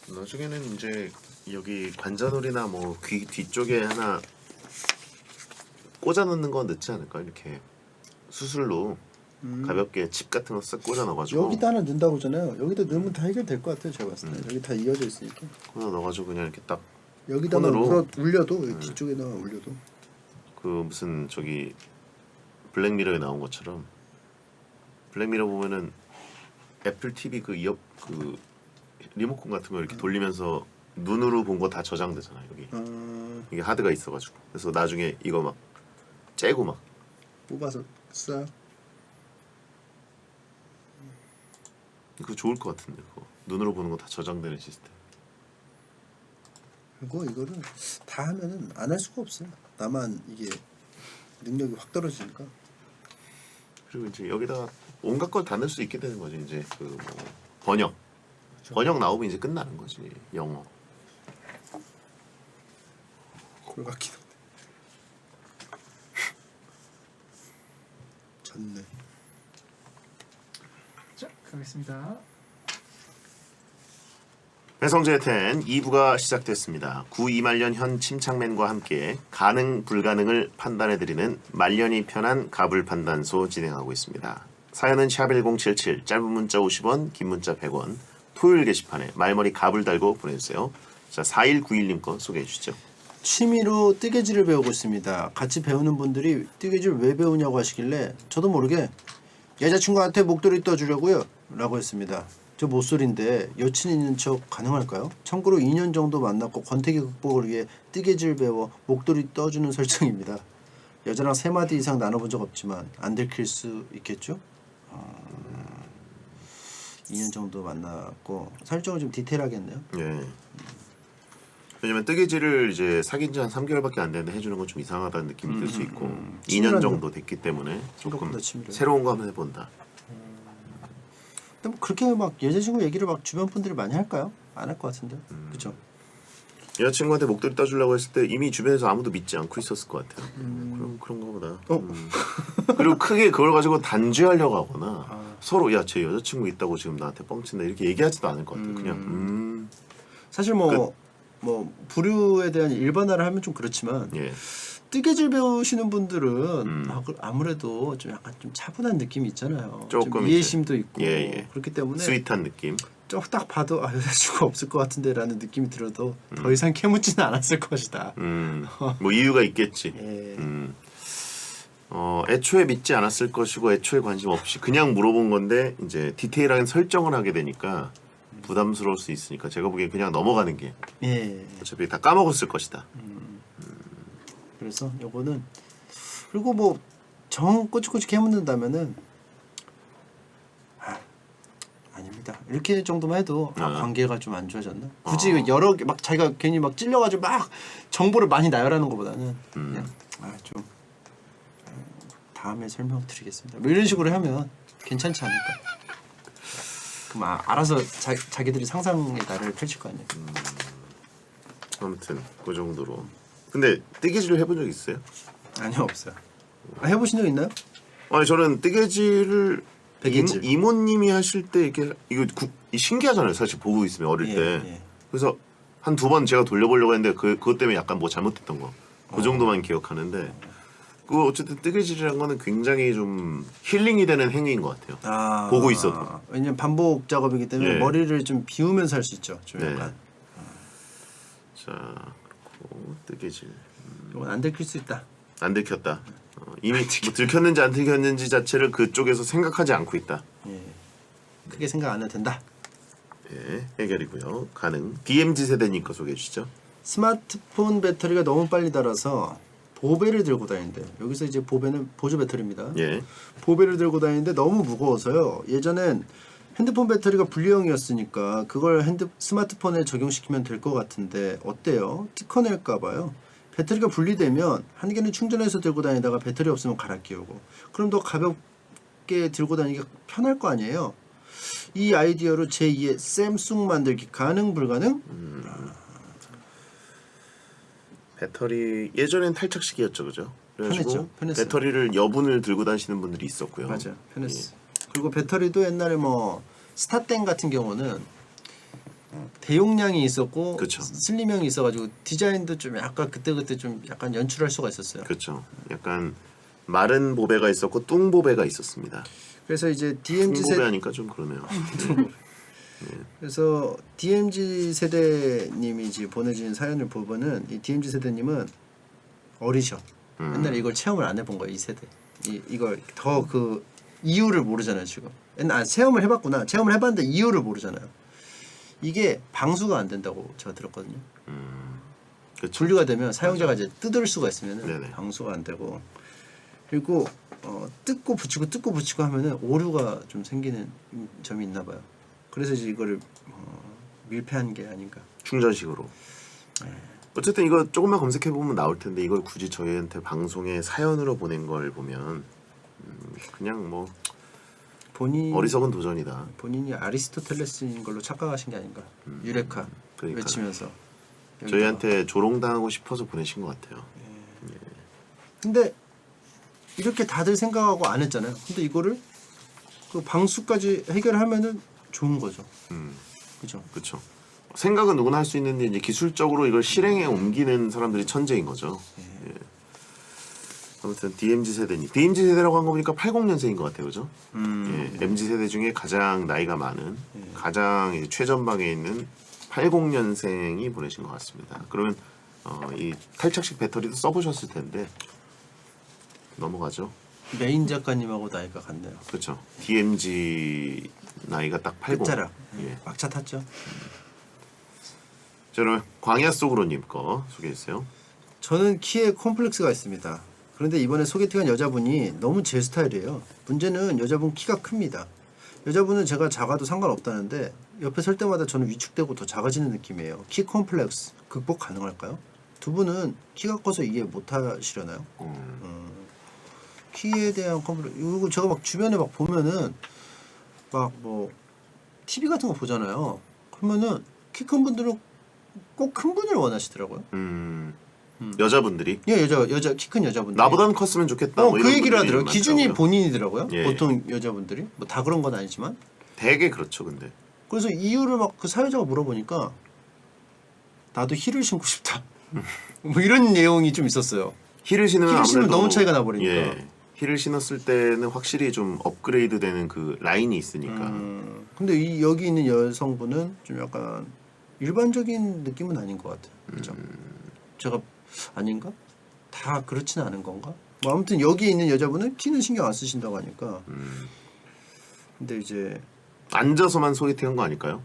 나중에는 이제 여기 관자놀이나 뭐 귀 뒤쪽에 하나 꽂아 놓는 건 넣지 않을까? 이렇게 수술로 가볍게 칩 같은 거 쓱 꽂아 넣어가지고 여기다 하나 넣는다고 하잖아요. 여기다 넣으면 다 해결될 것 같아요. 제가 봤을 때. 여기 다 이어져 있으니까. 꽂아 넣어가지고 그냥 이렇게 딱 여기다만 폰으로? 울려도 여기 뒤쪽에다가 울려도. 그 무슨 저기 블랙미러에 나온 것처럼 블랙미러 보면은 애플 TV 그 리모컨 같은 거 이렇게 돌리면서 눈으로 본 거 다 저장되잖아요. 여기 이게 하드가 있어가지고 그래서 나중에 이거 막 째고 막 뽑아서 쏴. 그거 좋을 것 같은데 그거 눈으로 보는 거 다 저장되는 시스템. 그리고 이거를 다 하면은 안 할 수가 없어요. 나만 이게 능력이 확 떨어지니까. 그리고 이제 여기다가 온갖 걸 다 넣을 수 있게 되는 거지. 이제 그 뭐 번역 나오면 이제 끝나는 거지. 영어. 그걸 같긴 한데. 졌네. 자, 가겠습니다. 배성재의 10 2부가 시작됐습니다. 구2말년 현 침착맨과 함께 가능 불가능을 판단해드리는 말년이 편한 가불 판단소 진행하고 있습니다. 사연은 샵1077 짧은 문자 50원 긴 문자 100원 토요일 게시판에 말머리 가불 달고 보내주세요. 자 4191님 거 소개해 주시죠. 취미로 뜨개질을 배우고 있습니다. 같이 배우는 분들이 뜨개질 왜 배우냐고 하시길래 저도 모르게 여자친구한테 목도리 떠주려고요 라고 했습니다. 저 모쏠인데 여친 있는 척 가능할까요? 참고로 2년 정도 만났고 권태기 극복을 위해 뜨개질 배워 목도리 떠주는 설정입니다. 여자랑 3마디 이상 나눠본 적 없지만 안 들킬 수 있겠죠? 2년 정도 만났고 설정을 좀 디테일하게 했네요. 예. 왜냐면 뜨개질을 이제 사귄 지 한 3개월밖에 안 됐는데 해주는 건 좀 이상하다는 느낌이 들 수 있고 2년 정도 됐기 때문에 조금 생각보다 치밀해요. 새로운 거 한번 해본다. 근데 뭐 그렇게 막 여자친구 얘기를 막 주변 분들이 많이 할까요? 안 할 것 같은데, 그렇죠? 여자친구한테 목도리 떠주려고 했을 때 이미 주변에서 아무도 믿지 않고 있었을 것 같아요. 그런 거보다. 그리고 크게 그걸 가지고 단죄하려고 하거나 서로 야 제 여자친구 있다고 지금 나한테 뻥친다 이렇게 얘기하지도 않을 것 같아요. 그냥 사실 뭐 부류에 대한 일반화를 하면 좀 그렇지만 예. 뜨개질 배우시는 분들은 아무래도 좀 약간 좀 차분한 느낌이 있잖아요. 조금 좀 이제. 이해심도 있고 예. 그렇기 때문에 스윗한 느낌. 딱 봐도 여자친구가 없을 것 같은데라는 느낌이 들어도 더 이상 캐묻지는 않았을 것이다. 뭐 이유가 있겠지. 예. 애초에 믿지 않았을 것이고 애초에 관심 없이 그냥 물어본 건데 이제 디테일하게 설정을 하게 되니까 부담스러울 수 있으니까 제가 보기엔 그냥 넘어가는 게 예. 어차피 다 까먹었을 것이다. 그래서 요거는 그리고 뭐 정 꼬치꼬치 캐묻는다면은 아닙니다. 이렇게 정도만 해도 관계가 좀 안 좋아졌나? 굳이 여러 개 막 자기가 괜히 막 찔려가지고 막 정보를 많이 나열하는 것보다는 그냥 좀 다음에 설명드리겠습니다. 뭐 이런 식으로 하면 괜찮지 않을까? 그럼 알아서 자기들이 상상의 나래를 펼칠 거 아니에요. 아무튼 그 정도로. 근데 뜨개질을 해본 적 있어요? 아니요, 없어요. 해보신 적 있나요? 아니 저는 뜨개질을 베개질. 이모님이 하실 때 이렇게 이거 신기하잖아요. 사실 보고 있으면 어릴 때. 예. 그래서 한 2번 제가 돌려보려고 했는데 그것 때문에 약간 뭐 잘못됐던 거. 그 정도만 기억하는데. 그 어쨌든 뜨개질이라는 거는 굉장히 좀 힐링이 되는 행위인 것 같아요. 보고 있어도. 왜냐면 반복 작업이기 때문에 예. 머리를 좀 비우면서 할 수 있죠. 좀 네. 약간. 자, 그리고 뜨개질. 이건 안 들킬 수 있다. 안 들켰다. 이미 뭐 들켰는지 안 들켰는지 자체를 그쪽에서 생각하지 않고 있다. 예. 크게 생각 안 해도 된다. 예, 해결이고요. 가능. DMZ 세대님 거 소개해 주시죠. 스마트폰 배터리가 너무 빨리 닳아서 보배를 들고 다니는데 여기서 이제 보배는 보조 배터리입니다. 예. 보배를 들고 다니는데 너무 무거워서요. 예전엔 핸드폰 배터리가 분리형이었으니까 그걸 스마트폰에 적용시키면 될 것 같은데 어때요? 특허 낼까 봐요. 배터리가 분리되면 한 개는 충전해서 들고 다니다가 배터리 없으면 갈아 끼우고 그럼 더 가볍게 들고 다니기가 편할 거 아니에요. 이 아이디어로 제2의 샘숭 만들기 가능 불가능? 배터리 예전엔 탈착식이었죠, 그죠? 그래가지고 편했어요. 배터리를 여분을 들고 다니시는 분들이 있었고요. 맞아, 편했어. 그리고 배터리도 옛날에 뭐 스타땡 같은 경우는 대용량이 있었고 그쵸. 슬림형이 있어가지고 디자인도 좀 약간 그때 좀 약간 연출할 수가 있었어요. 그렇죠. 약간 마른 보배가 있었고 뚱 보배가 있었습니다. 그래서 이제 뚱 DMZ 보배 세대 하니까 좀 그러네요. 그래서 DMZ 세대님이 이제 보내주신 사연을 보면은 이 DMZ 세대님은 어리셔. 옛날에 이걸 체험을 안 해본 거예요. 이 세대. 이걸 더 그 이유를 모르잖아요 지금. 체험을 해봤구나. 체험을 해봤는데 이유를 모르잖아요. 이게 방수가 안 된다고 제가 들었거든요. 그렇죠. 분류가 되면 사용자가 이제 뜯을 수가 있으면 네네. 방수가 안 되고 그리고 뜯고 붙이고 하면은 오류가 좀 생기는 점이 있나 봐요. 그래서 이제 이거를 밀폐한 게 아닌가. 충전식으로. 어쨌든 이거 조금만 검색해 보면 나올 텐데 이걸 굳이 저희한테 방송에 사연으로 보낸 걸 보면 그냥 뭐 어리석은 도전이다. 본인이 아리스토텔레스인 걸로 착각하신 게 아닌가. 유레카 그러니까요. 외치면서 저희한테 조롱당하고 싶어서 보내신 것 같아요. 근데 이렇게 다들 생각하고 안 했잖아요. 근데 이거를 그 방수까지 해결하면은 좋은 거죠. 그죠? 그렇죠. 생각은 누구나 할 수 있는데 이제 기술적으로 이걸 실행에 옮기는 사람들이 천재인 거죠. 예. 아무튼 DMZ 세대니 DMZ 세대라고 한 거 보니까 80년생인 것 같아요, 그죠? 예. MZ 세대 중에 가장 나이가 많은, 가장 이제 최전방에 있는 80년생이 보내신 것 같습니다. 그러면 이 탈착식 배터리도 써보셨을 텐데 넘어가죠. 메인 작가님하고 나이가 같네요. 그렇죠. DMZ 나이가 딱 80. 끝자락. 예. 막차 탔죠. 저는 광야 속으로님 거 소개했어요. 저는 키에 콤플렉스가 있습니다. 그런데 이번에 소개팅한 여자분이 너무 제 스타일이에요. 문제는 여자분 키가 큽니다. 여자분은 제가 작아도 상관없다는데 옆에 설 때마다 저는 위축되고 더 작아지는 느낌이에요. 키 콤플렉스 극복 가능할까요? 두 분은 키가 커서 이해 못 하시려나요? 키에 대한 콤플렉스 이거 제가 막 주변에 막 보면은 막 뭐 TV 같은 거 보잖아요. 그러면은 키 큰 분들은 꼭 큰 분을 원하시더라고요. 여자분들이 예, 여자 키 큰 여자분들. 나보다는 컸으면 좋겠다. 뭐 그 이런 얘기를 분들이 하더라고요. 기준이 많더라고요. 본인이더라고요. 예. 보통 여자분들이 뭐 다 그런 건 아니지만. 되게 그렇죠, 근데. 그래서 이유를 막 그 사회자가 물어보니까 나도 힐을 신고 싶다. 뭐 이런 내용이 좀 있었어요. 힐을 신으면 힐을 신으면 아무래도 너무 차이가 나버리니까. 예, 힐을 신었을 때는 확실히 좀 업그레이드되는 그 라인이 있으니까. 근데 이 여기 있는 여성분은 좀 약간 일반적인 느낌은 아닌 것 같아요. 그죠? 제가 아닌가? 다 그렇지는 않은 건가? 뭐 아무튼 여기 있는 여자분은 키는 신경 안 쓰신다고 하니까. 근데 이제 앉아서만 소개팅한 거 아닐까요?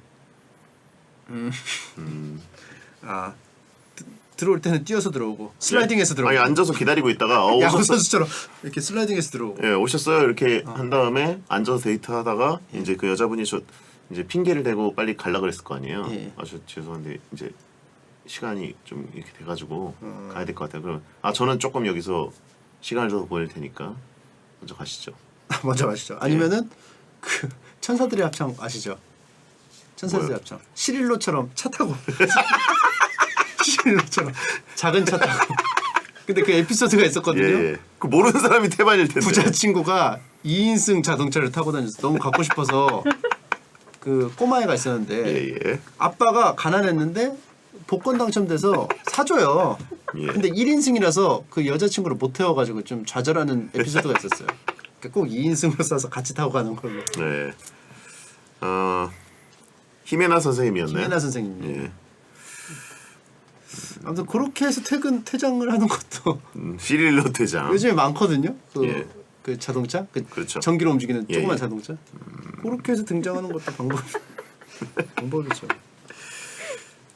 아 들어올 때는 뛰어서 들어오고 슬라이딩해서 들어오고. 아니 앉아서 기다리고 있다가 야구 오셨어요. 선수처럼 이렇게 슬라이딩해서 들어오고. 예, 오셨어요. 이렇게 한 다음에 앉아서 데이트하다가 이제 그 여자분이 저 이제 핑계를 대고 빨리 갈라 그랬을 거 아니에요. 예. 아, 저 죄송한데 이제 시간이 좀 이렇게 돼가지고 가야 될 것 같아요. 그럼 아 저는 조금 여기서 시간을 줘서 보낼 테니까 먼저 가시죠. 먼저 아시죠? 아니면은 그 천사들의 합창 아시죠? 천사들의 뭐요? 합창. 시릴로처럼 차 타고 시릴로처럼 작은 차 타고. 근데 그 에피소드가 있었거든요. 예. 그 모르는 사람이 태반일 텐데. 부자 친구가 2인승 자동차를 타고 다녔어. 너무 갖고 싶어서 그 꼬마애가 있었는데 예예. 아빠가 가난했는데 복권 당첨돼서 사줘요. 예. 근데 1인승이라서 그 여자친구를 못 태워가지고 좀 좌절하는 에피소드가 있었어요. 그러니까 꼭 2인승으로 싸서 같이 타고 가는 걸로. 네. 히메나 선생님이었나요? 김혜나 선생님. 예. 아무튼 그렇게 해서 퇴장을 하는 것도 시릴로 퇴장. 요즘에 많거든요. 그, 예. 그 자동차, 그 그렇죠. 전기로 움직이는 예, 조그만 예. 자동차. 그렇게 해서 등장하는 것도 방법이죠.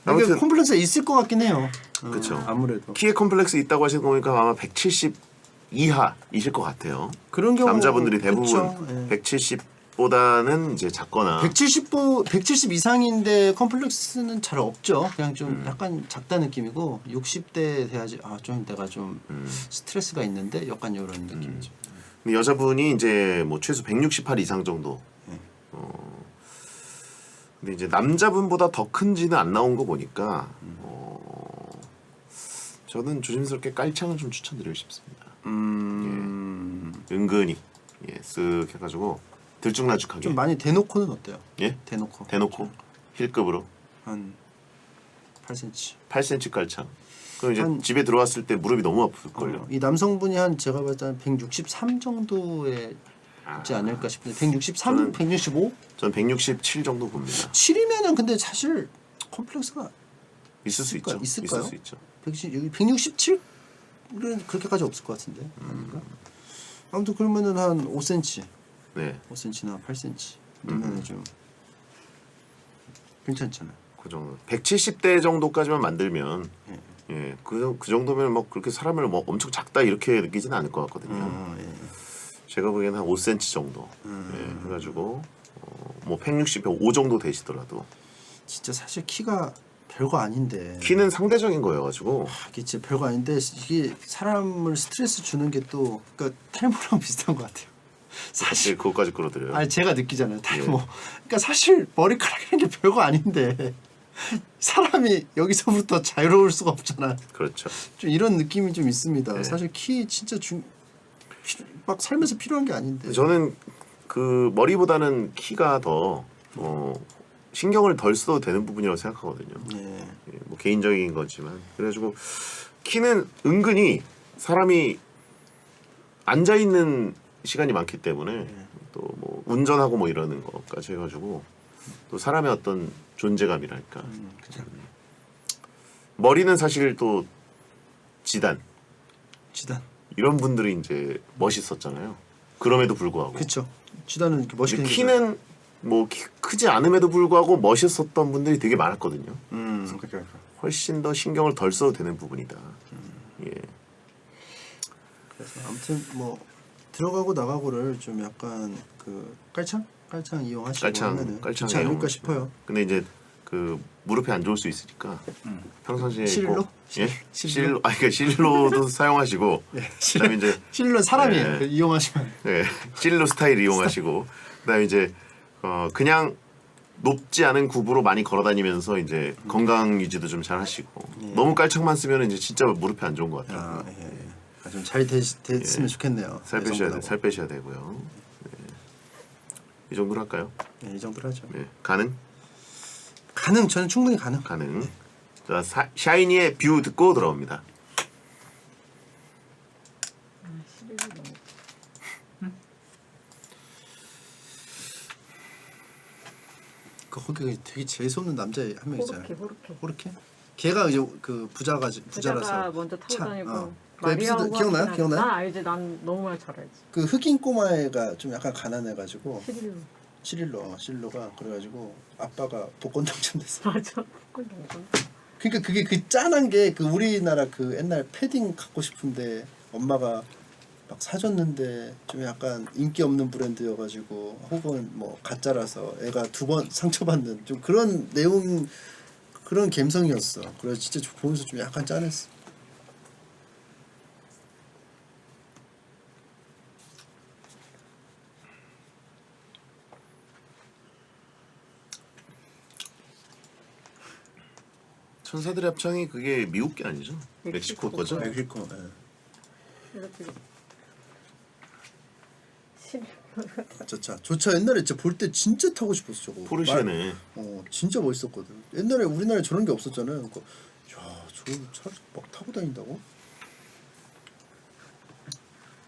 아무튼- 이게 콤플렉스가 있을 것 같긴 해요. 그쵸. 아무래도 키에 컴플렉스 있다고 하시는 거 보니까 아마 170 이하이실 것 같아요. 그런 경우 남자분들이 대부분 그쵸, 예. 170보다는 이제 작거나 170 이상인데 컴플렉스는 잘 없죠. 그냥 좀 음. 약간 작다 느낌이고 60대 돼야지 좀 내가 좀 스트레스가 있는데 약간 이런 느낌이죠. 근데 여자분이 이제 뭐 최소 168 이상 정도. 네. 근데 이제 남자분보다 더 큰지는 안 나온 거 보니까 저는 조심스럽게 깔창을 좀 추천드리고 싶습니다. 은근히 쓱 해가지고 들쭉날쭉하게. 좀 많이 대놓고는 어때요? 예? 대놓고 힐급으로 한 8cm. 8cm 깔창. 그럼 이제 한- 집에 들어왔을 때 무릎이 너무 아플걸요. 이 남성분이 한 제가 봤을 때 163 정도에 있지 않을까 싶은데 163, 저는- 165? 전 167 정도 봅니다. 7이면은 근데 사실 컴플렉스가 있을 수 있죠. 있을까요? 있을 수 있죠. 167은 그렇게까지 없을 것 같은데. 아닌가? 아무튼 그러면은 한 5cm, 네, 5cm나 8cm 되면은 좀 괜찮잖아요. 그 정도. 170대 정도까지만 만들면 예. 예, 그 정도면 뭐 그렇게 사람을 뭐 엄청 작다 이렇게 느끼지는 않을 것 같거든요. 예. 제가 보기에는 한 5cm 정도 예, 해가지고 뭐 165 정도 되시더라도 진짜 사실 키가 별거 아닌데. 키는 상대적인 거여가지고 이게 진짜 별거 아닌데 이게 사람을 스트레스 주는 게 또 그러니까 탈모랑 비슷한 것 같아요. 사실 그것까지 끌어들여요. 아니 제가 느끼잖아요 탈모. 예. 그러니까 사실 머리카락이라는 게 별거 아닌데 사람이 여기서부터 자유로울 수가 없잖아. 그렇죠. 좀 이런 느낌이 좀 있습니다. 네. 사실 키 진짜 막 살면서 필요한 게 아닌데. 저는 그 머리보다는 키가 더 신경을 덜 써도 되는 부분이라고 생각하거든요. 네. 예, 뭐 개인적인 거지만 그래가지고 키는 은근히 사람이 앉아 있는 시간이 많기 때문에 또 뭐 운전하고 뭐 이러는 것까지 해가지고 또 사람의 어떤 존재감이랄까 그죠. 머리는 사실 또 지단 이런 분들이 이제 멋있었잖아요. 그럼에도 불구하고 그렇죠. 지단은 이렇게 멋있게 근데 생겼잖아요. 키는 뭐 크지 않음에도 불구하고 멋있었던 분들이 되게 많았거든요. 그러니까. 훨씬 더 신경을 덜 써도 되는 부분이다. 예. 그래서 아무튼 뭐 들어가고 나가고를 좀 약간 그 깔창 이용하시고 하면은 좋지 않을까 이용하시면. 싶어요. 근데 이제 그 무릎에 안 좋을 수 있으니까 평상시에 실로? 꼭- 예? 실로? 그러니까 실로도 사용하시고 그다음에 이제 실로 사람이에요. 예. 이용하시면. 예, 실로 스타일 이용하시고 그다음에 이제 그냥 높지 않은 굽으로 많이 걸어다니면서 이제 건강 유지도 좀 잘 하시고 너무 깔창만 쓰면 이제 진짜 무릎에 안 좋은 것 같아요. 아, 예. 좀 잘 됐으면 좋겠네요. 살 빼셔야 돼, 여성분하고. 살 빼셔야 되고요. 네. 이 정도로 할까요? 예, 이 정도로 하죠. 네. 가능? 저는 충분히 가능. 가능. 자, 샤이니의 뷰 듣고 돌아옵니다. 거기 되게 재수 없는 남자 한 명 있잖아요. 호르케. 호르케? 걔가 이제 그 부자가 부자라서 먼저 타고 차, 다니고 그 에피소드 기억나요? 난 알지. 난 너무 잘 알지. 그 흑인 꼬마애가 좀 약간 가난해가지고 시릴로. 시릴로가 그래가지고 아빠가 복권 당첨됐어. 맞아. 그러니까 그게 그 짠한 게 그 우리나라 그 옛날 패딩 갖고 싶은데 엄마가 막 사줬는데 좀 약간 인기 없는 브랜드여가지고 혹은 뭐 가짜라서 애가 2번 상처받는 좀 그런 내용 그런 감성이었어. 그래서 진짜 보면서 좀 약간 짠했어. 천사들의 합창이 그게 미국 게 아니죠? 멕시코 거죠? 멕시코. 이렇게 저 옛날에 진짜 볼 때 진짜 타고 싶었어 저거. 포르쉐네. 진짜 멋있었거든. 옛날에 우리나라에 저런 게 없었잖아요. 그러니까 야, 저거 차를 막 타고 다닌다고?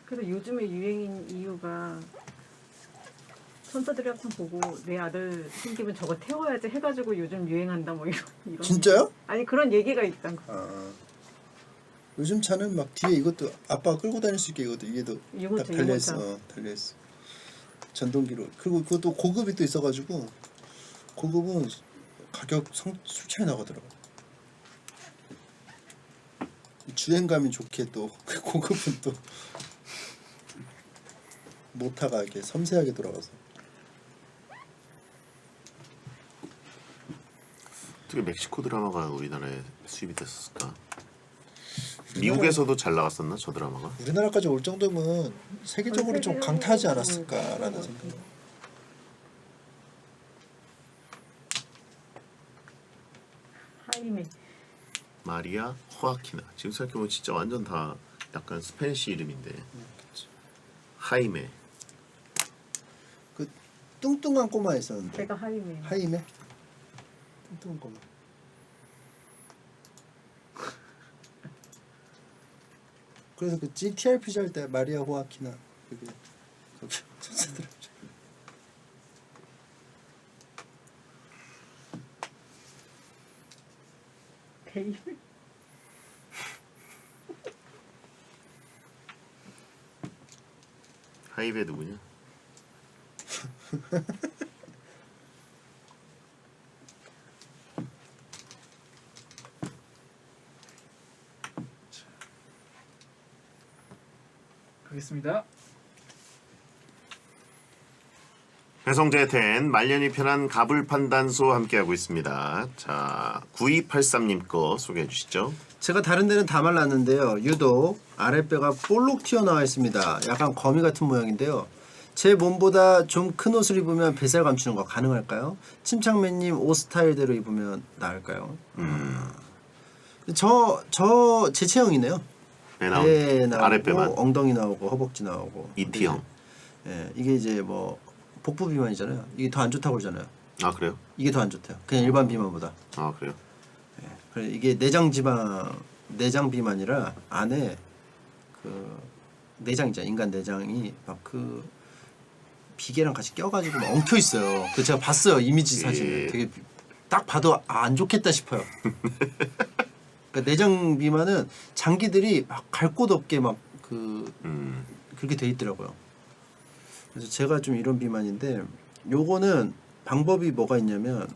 그래서 요즘에 유행인 이유가 천사들이 항상 보고 내 아들 생기면 저거 태워야지 해가지고 요즘 유행한다 뭐 이런 진짜요? 아니 그런 얘기가 있단 거. 요즘 차는 막 뒤에 이것도 아빠가 끌고 다닐 수 있게 이것도 위에도 딱 유모차, 달려있어. 달려있어. 전동기로. 그리고 그것도 고급이 또 있어가지고 고급은 가격 수차이 나가더라고. 주행감이 좋게 또 그 고급은 또 모터가 이렇게 섬세하게 돌아가서. 어떻게 멕시코 드라마가 우리나라에 수입이 됐을까? 미국에서도 잘 나갔었나 저 드라마가? 우리나라까지 올 정도면 세계적으로 좀 세계적으로 강타하지 않았을까라는 생각. 하이메. 마리아 호아키나. 지금 생각해보면 진짜 완전 다 약간 스페니쉬 이름인데. 하이메. 그 뚱뚱한 꼬마 있었는데. 제가 하이메. 하이메? 뚱뚱한 꼬마. 그래서 그 GTRPG 할 때 마리아 호아키나 그게 거기 천사들. 베이비. 하이베 누구냐? 가겠습니다. 배성재 텐 말년이 편한 가불 판단소 함께하고 있습니다. 자, 9283님 거 소개해 주시죠. 제가 다른 데는 다 말랐는데요. 유독 아랫배가 볼록 튀어나와 있습니다. 약간 거미 같은 모양인데요. 제 몸보다 좀 큰 옷을 입으면 뱃살 감추는 거 가능할까요? 침착맨님 옷 스타일대로 입으면 나을까요? 제 체형이네요. 배 배 나온 아랫배만 나오고 엉덩이 나오고 허벅지 나오고. 이티형. 예, 이게 이제 뭐 복부 비만이잖아요. 이게 더 안 좋다고 그러잖아요. 아 그래요? 이게 더 안 좋대요. 그냥 일반 비만보다. 아 그래요? 그래 이게 내장 비만이라 안에 그 내장이죠. 인간 내장이 막 그 비계랑 같이 껴가지고 막 엉켜 있어요. 그 제가 봤어요 이미지 사진을. 되게 딱 봐도 안 좋겠다 싶어요. 그러니까 내장 비만은 장기들이 막 갈 곳 없게 막 그렇게 돼 있더라고요. 그래서 제가 좀 이런 비만인데 요거는 방법이 뭐가 있냐면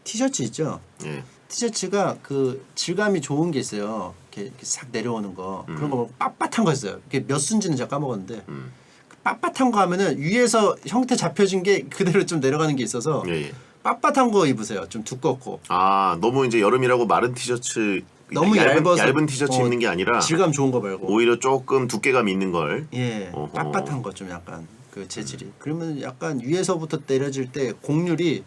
티셔츠 있죠. 예. 티셔츠가 그 질감이 좋은 게 있어요. 이렇게 싹 내려오는 거 그런 거 빳빳한 거 있어요. 이게 몇 순지는 제가 까먹었는데 그 빳빳한 거 하면은 위에서 형태 잡혀진 게 그대로 좀 내려가는 게 있어서 예. 빳빳한 거 입으세요. 좀 두껍고 아 너무 이제 여름이라고 마른 티셔츠 너무 얇아서 얇은 티셔츠 입는 게 아니라 질감 좋은 거 말고 오히려 조금 두께감 있는 걸. 예 어허. 빳빳한 거 좀 약간 그 재질이. 그러면 약간 위에서부터 내려질 때 곡률이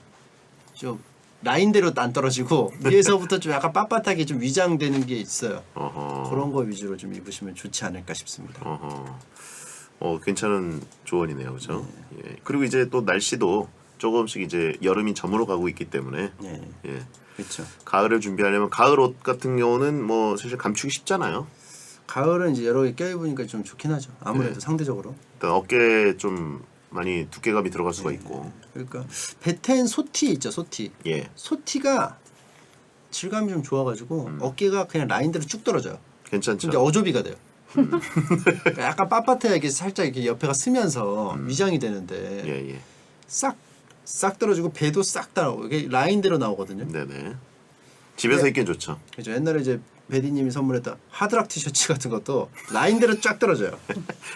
좀 라인대로 안 떨어지고 위에서부터 좀 약간 빳빳하게 좀 위장되는 게 있어요. 그런 거 위주로 좀 입으시면 좋지 않을까 싶습니다. 괜찮은 조언이네요, 그렇죠? 예. 그리고 이제 또 날씨도 조금씩 이제 여름이 저물어 가고 있기 때문에 예, 예. 그렇죠. 가을을 준비하려면 가을 옷 같은 경우는 뭐 사실 감추기 쉽잖아요. 가을은 이제 여러 개 껴입으니까 좀 좋긴 하죠. 아무래도 네. 상대적으로. 일단 어깨에 좀 많이 두께감이 들어갈 수가 있고. 그러니까 베텐 소티 있죠, 소티. 예. 소티가 질감이 좀 좋아가지고 어깨가 그냥 라인대로 쭉 떨어져요. 괜찮죠. 이제 어조비가 돼요. 그러니까 약간 빳빳해야 이게 살짝 이렇게 옆에가 쓰면서 위장이 되는데 예, 예. 싹 떨어지고 배도 싹 따라오고 이게 라인대로 나오거든요. 네네. 집에서 네. 입기엔 좋죠. 그죠. 옛날에 이제 베디님이 선물했던 하드락 티셔츠 같은 것도 라인대로 쫙 떨어져요.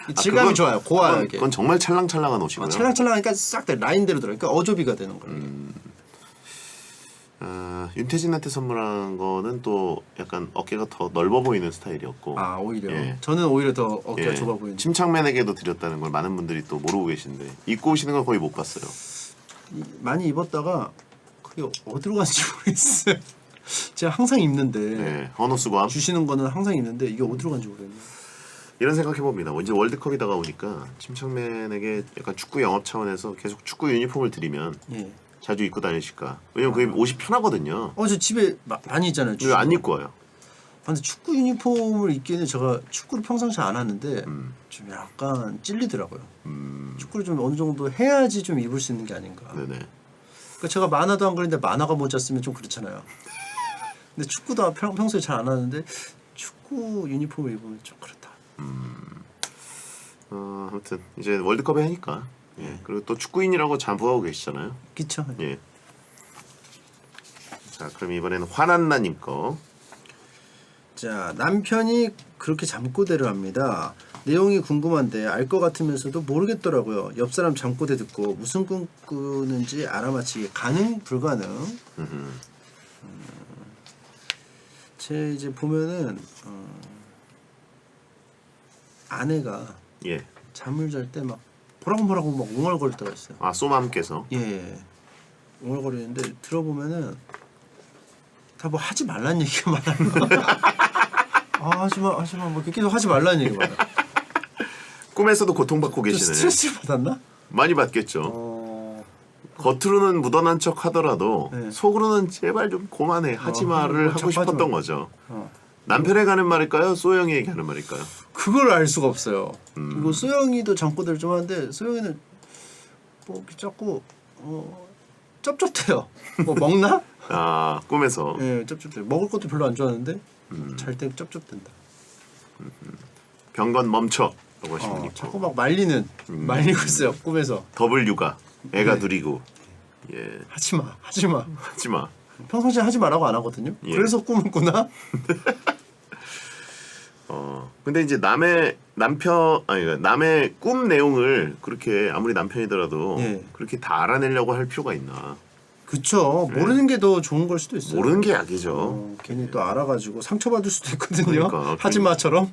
이 질감이 그건- 좋아요. 고와요 이게. 그건 정말 찰랑찰랑한 옷이고요. 찰랑찰랑하니까 싹 라인대로 들어. 그러니까 어조비가 되는 거예요. 윤태진한테 선물한 거는 또 약간 어깨가 더 넓어 보이는 스타일이었고. 아 오히려 예. 저는 오히려 더 어깨가 예. 좁아 보이는. 침착맨에게도 드렸다는 걸 많은 분들이 또 모르고 계신데 입고 오시는 걸 거의 못 봤어요. 많이 입었다가 그게 어디로 갔는지 모르겠어요. 제가 항상 입는데 네, 헌옷수감 주시는 거는 항상 입는데 이게 어디로 간지 모르겠네요. 이런 생각해 봅니다. 이제 월드컵이 다가오니까 침착맨에게 약간 축구 영업 차원에서 계속 축구 유니폼을 드리면 예. 자주 입고 다니실까? 왜냐면 그게 옷이 편하거든요. 저 집에 많이 있잖아요. 왜 안 입고 와요? 근데 축구 유니폼을 입기에는 제가 축구를 평상시 안 하는데 좀 약간 찔리더라고요. 축구를 좀 어느 정도 해야지 좀 입을 수 있는 게 아닌가. 네네. 그러니까 제가 만화도 안 그리는데 만화가 모자 쓰면 좀 그렇잖아요. 근데 축구도 평소에 잘 안 하는데 축구 유니폼을 입으면 좀 그렇다. 아무튼 이제 월드컵에 하니까. 예. 그리고 또 축구인이라고 자부하고 계시잖아요. 그쵸? 예. 자, 그럼 이번에는 화난나님 거. 자, 남편이 그렇게 잠꼬대를 합니다. 내용이 궁금한데 알 것 같으면서도 모르겠더라고요. 옆 사람 잠꼬대 듣고 무슨 꿈 꾸는지 알아맞히기 가능 불가능. 제 이제 보면은 아내가 예. 잠을 잘 때 막 보라고 막 웅얼거릴 때가 있어요. 아, 소맘께서. 예, 웅얼거리는데 들어보면은 다 뭐 하지 말란 얘기가 많아요. 하지마 뭐 계속 하지 말란 얘기가 많아. 꿈에서도 고통받고 좀 계시네. 스트레스를 받았나? 많이 받겠죠. 겉으로는 무던한 척 하더라도 네. 속으로는 제발 좀 그만해 하지 마를 하고 자꾸 하지 싶었던 마. 거죠. 어. 남편에게 하는 말일까요? 소영이에게 하는 말일까요? 그걸 알 수가 없어요. 그리고 소영이도 잠꼬대를 좀 하는데 소영이는 뭐 이렇게 자꾸 쩝쩝대요. 뭐 먹나? 아, 꿈에서. 예, 쩝쩝대. 먹을 것도 별로 안 좋아하는데 잘 때 쩝쩝댄다. 병건 멈춰 라고 하시면 있고. 자꾸 막 말리고 있어요. 꿈에서 더블 육아 애가 네. 둘이고. 예. 하지마. 하지마. 평소에 하지 말라고 안 하거든요. 예. 그래서 꿈을 꾸나? 근데 이제 남의 꿈 내용을 그렇게 아무리 남편이더라도 예. 그렇게 다 알아내려고 할 필요가 있나? 그쵸. 모르는 게 더 좋은 걸 수도 있어요. 모르는 게 약이죠. 괜히 또 알아가지고 상처받을 수도 있거든요. 그러니까. 하지마처럼.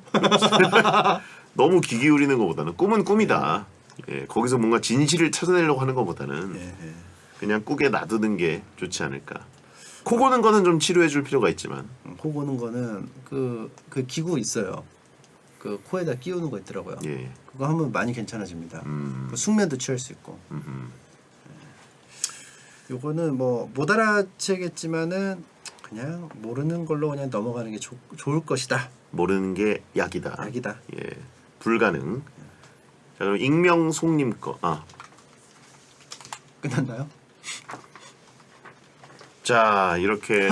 너무 귀 기울이는 것보다는 꿈은 꿈이다. 예, 거기서 뭔가 진실을 찾아내려고 하는 것보다는 예. 그냥 꾸게 놔두는 게 좋지 않을까. 코 고는 거는 좀 치료해 줄 필요가 있지만. 코 고는 거는 그 기구 있어요. 그 코에다 끼우는 거 있더라고요. 예. 그거 하면 많이 괜찮아집니다. 그 숙면도 취할 수 있고. 요거는 뭐 못 알아채겠지만은 그냥 모르는 걸로 그냥 넘어가는 게 좋을 것이다. 모르는 게 약이다. 약이다. 예. 불가능. 자, 그럼 익명송님 거. 끝났나요? 자, 이렇게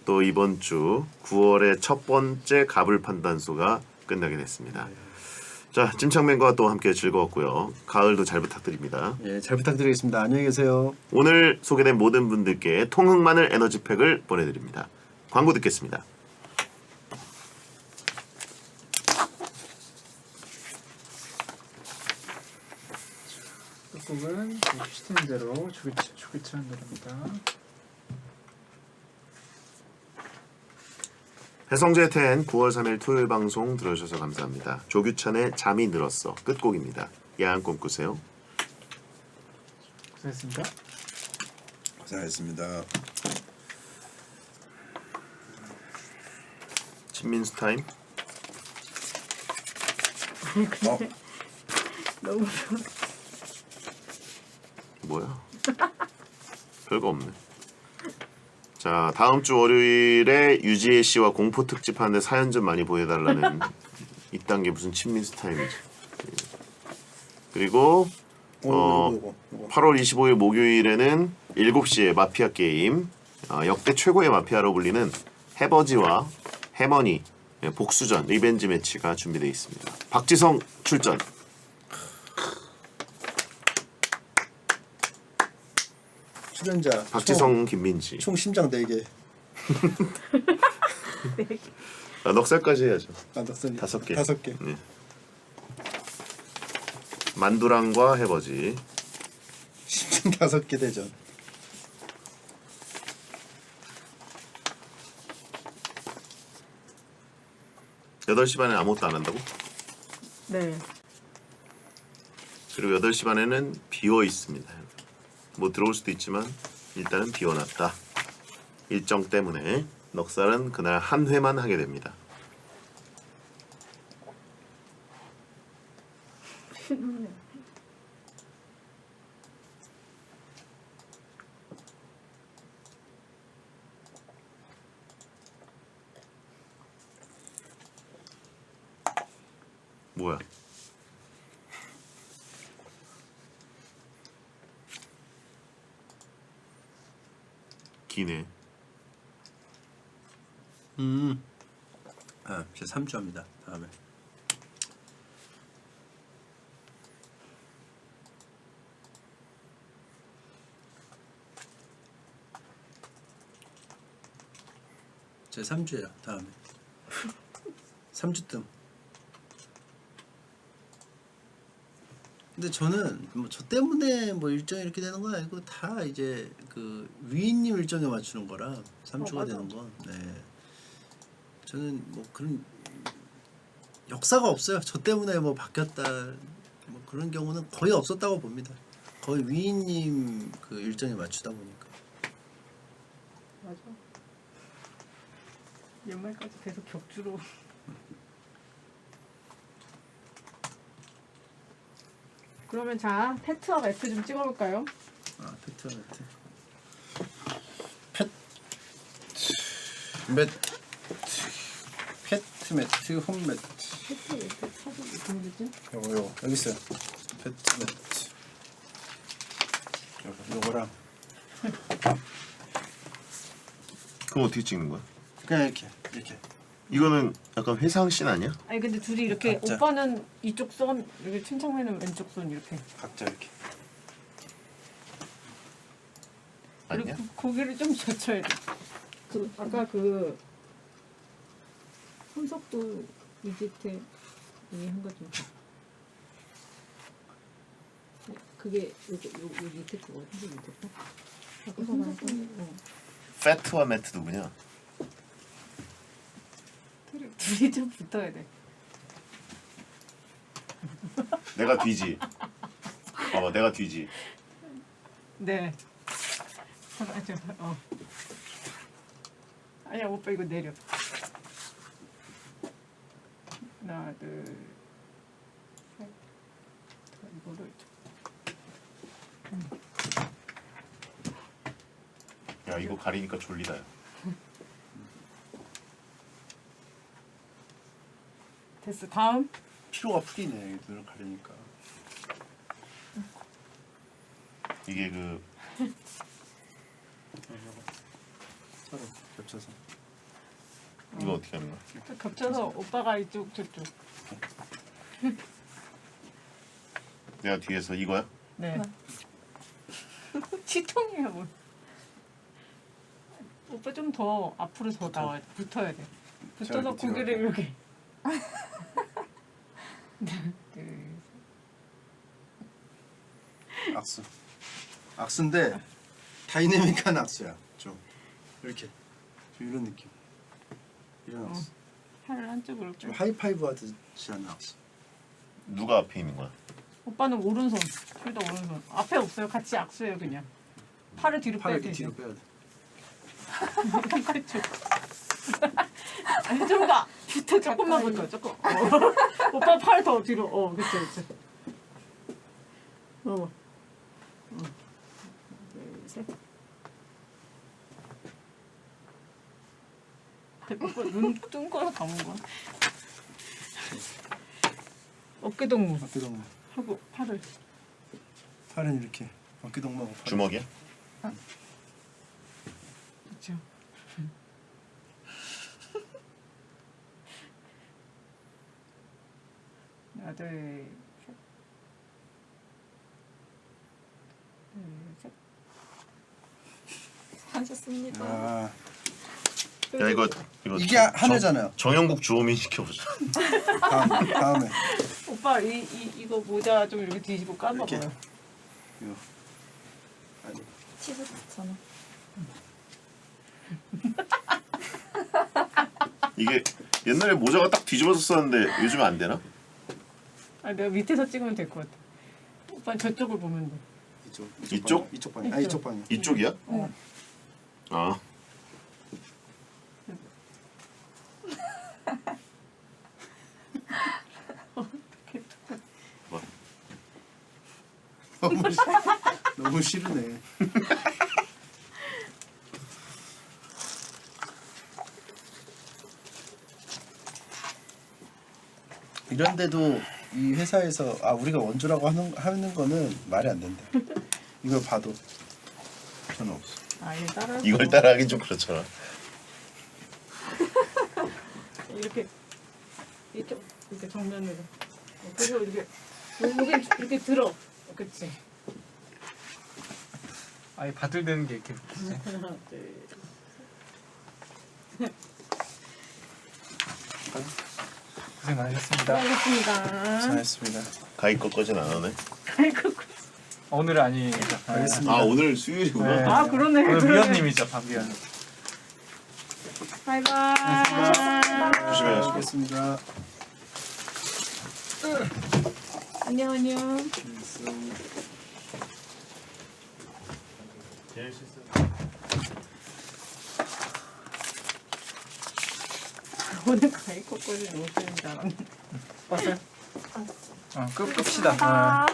또 이번 주 9월의 첫 번째 가불 판단소가 끝나게 됐습니다. 자, 찜창맨과 또 함께 즐거웠고요. 가을도 잘 부탁드립니다. 예, 잘 부탁드리겠습니다. 안녕히 계세요. 오늘 소개된 모든 분들께 통흑마늘 에너지팩을 보내드립니다. 광고 듣겠습니다. 끝곡은 주시는 대로 주기찬 노래입니다. 배성재 텐 9월 3일 토요일 방송 들어주셔서 감사합니다. 조규찬의 잠이 늘었어 끝곡입니다. 야한 꿈 꾸세요. 고생했습니다. 고생하셨습니다. 친민수 타임. 너무 뭐야? 별거 없네. 자, 다음 주 월요일에 유지혜 씨와 공포 특집 하는데 사연 좀 많이 보여달라는 이딴 게 무슨 친민수 타임이지. 그리고 요거. 8월 25일 목요일에는 7시에 마피아 게임, 역대 최고의 마피아로 불리는 해버지와 해머니 복수전 리벤지 매치가 준비되어 있습니다. 박지성 출전. 출연자 박지성, 김민지. 총 심장 4개. 넉살까지 해야죠. 넉살 5개. 5개. 네. 만두랑과 해버지. 심장 5개 대전. 여덟 시 반에 아무것도 안 한다고? 네. 그리고 8시 반에는 비어 있습니다. 뭐 들어올 수도 있지만 일단은 비워놨다. 일정 때문에 넉살은 그날 한 회만 하게 됩니다. 뭐야? 기네. 제 3주 합니다. 다음에. 제 3주예요. 다음에. 3주 뜸. 근데 저는 뭐 저 때문에 뭐 일정이 이렇게 되는 건 아니고 다 이제 그 위인님 일정에 맞추는 거라 3주가 맞아. 되는 건. 네. 저는 뭐 그런 역사가 없어요. 저 때문에 뭐 바뀌었다 뭐 그런 경우는 거의 없었다고 봅니다. 거의 위인님 그 일정에 맞추다 보니까. 맞아. 연말까지 계속 격주로. 그러면 자, 페트와 매트 좀 찍어볼까요? 페트와 매트. 페트 매트 홈 매트. 페트 매트 사진 보여주지? 요거 여기 있어요. 페트 매트. 요거랑 그럼 어떻게 찍는 거야? 그냥 이렇게. 이거는 약간 회상씬 아니야? 아니 근데 둘이 이렇게 각자. 오빠는 이쪽 손, 여기 침착맨은 왼쪽 손 이렇게. 각자 이렇게. 그리고 아니야? 고개를 좀 젖혀야 돼. 그 아까 그 손석도 위지트 한 거 좀. 그게 요 밑에 그거 밑에 거. 아까 손석도 패트와 매트 누구냐? 둘이 좀 붙어야 돼. 내가 뒤지. 봐봐, 내가 뒤지. 네. 아니야 오빠 이거 내려. 하나 둘 셋. 이거를 야, 이거 가리니까 졸리다. 야. 됐어. 다음. 피로가 풀리네. 눈을 가리니까. 이게 그 서로 겹쳐서. 이거 어떻게 하는 거야? 겹쳐서 오빠가 이쪽 저쪽. 내가 뒤에서 이거야? 네. 치통이야 뭐. 오빠 좀 더 앞으로 더 나와야 돼. 붙어야 돼. 붙어서 제가 고개를 뒤로 이렇게. 둘, 악수. 악수인데 다이내믹한 악수야. 좀 이렇게 좀 이런 느낌. 이런 악수. 팔을 한쪽으로. 좀 하이파이브 하듯이 하는 악수. 누가 앞에 있는 거야? 오빠는 오른손, 둘 다 오른손. 앞에 없어요. 같이 악수해요 그냥. 팔을 뒤로 빼야 팔을 돼. 뒤로 빼야 돼. 손가락 쭉. 아니 좀 봐. 밑에 조금만 볼게요. 조금. 오빠 팔 더 뒤로. 그치 그치. 둘, 셋. 오빠 눈 꺼서 담은 거야. 어깨 동무 어깨 동무. 하고 팔을. 팔은 이렇게 어깨 동무하고 팔. 주먹이야? 그렇죠. 하나, 둘, 셋. 둘, 셋. 하셨습니다. 아, 야 이거 이게 하나잖아요. 정영국 주호민 시켜보자. 다음에 오빠 이거 모자 좀 이렇게 뒤집어 까봐봐요. 이렇게. 이거. 아니, 치즈 좋잖아. 이게 옛날에 모자가 딱 뒤집어서 썼는데 요즘 안 되나? 아 내가 밑에서 찍으면 될 것 같아. 오빠 저쪽을 보면 돼. 이쪽? 방향, 이쪽 방향. 아, 이쪽 방향. 이쪽이야? 어. 아 너무 싫으네. 이런데도 이 회사에서 우리가 원조라고 하는 거는 말이 안 된다. 이걸 봐도 저는 없어. 얘 따라. 이걸 따라하긴 좀 그렇잖아. 이렇게 이렇게 정면으로. 그리고 이렇게 이렇게 들어. 그렇지. 아예 바들대는 게 이렇게. 하나, 둘. 고생 많으셨습니다. 수고하셨습니다. 잘했습니다. 가위 거까진 안 하네. 오늘은 아니에요. 알겠습니다. 아 오늘 수요일이구나. 네. 아 그러네. 오늘 그러네. 위원님이죠, 박위원. 바이바이. 조심해요. 알겠습니다. 안녕 안녕. 오늘 가위 꺾어지 너무 재밌다. 봤어요? 끄시다. 아.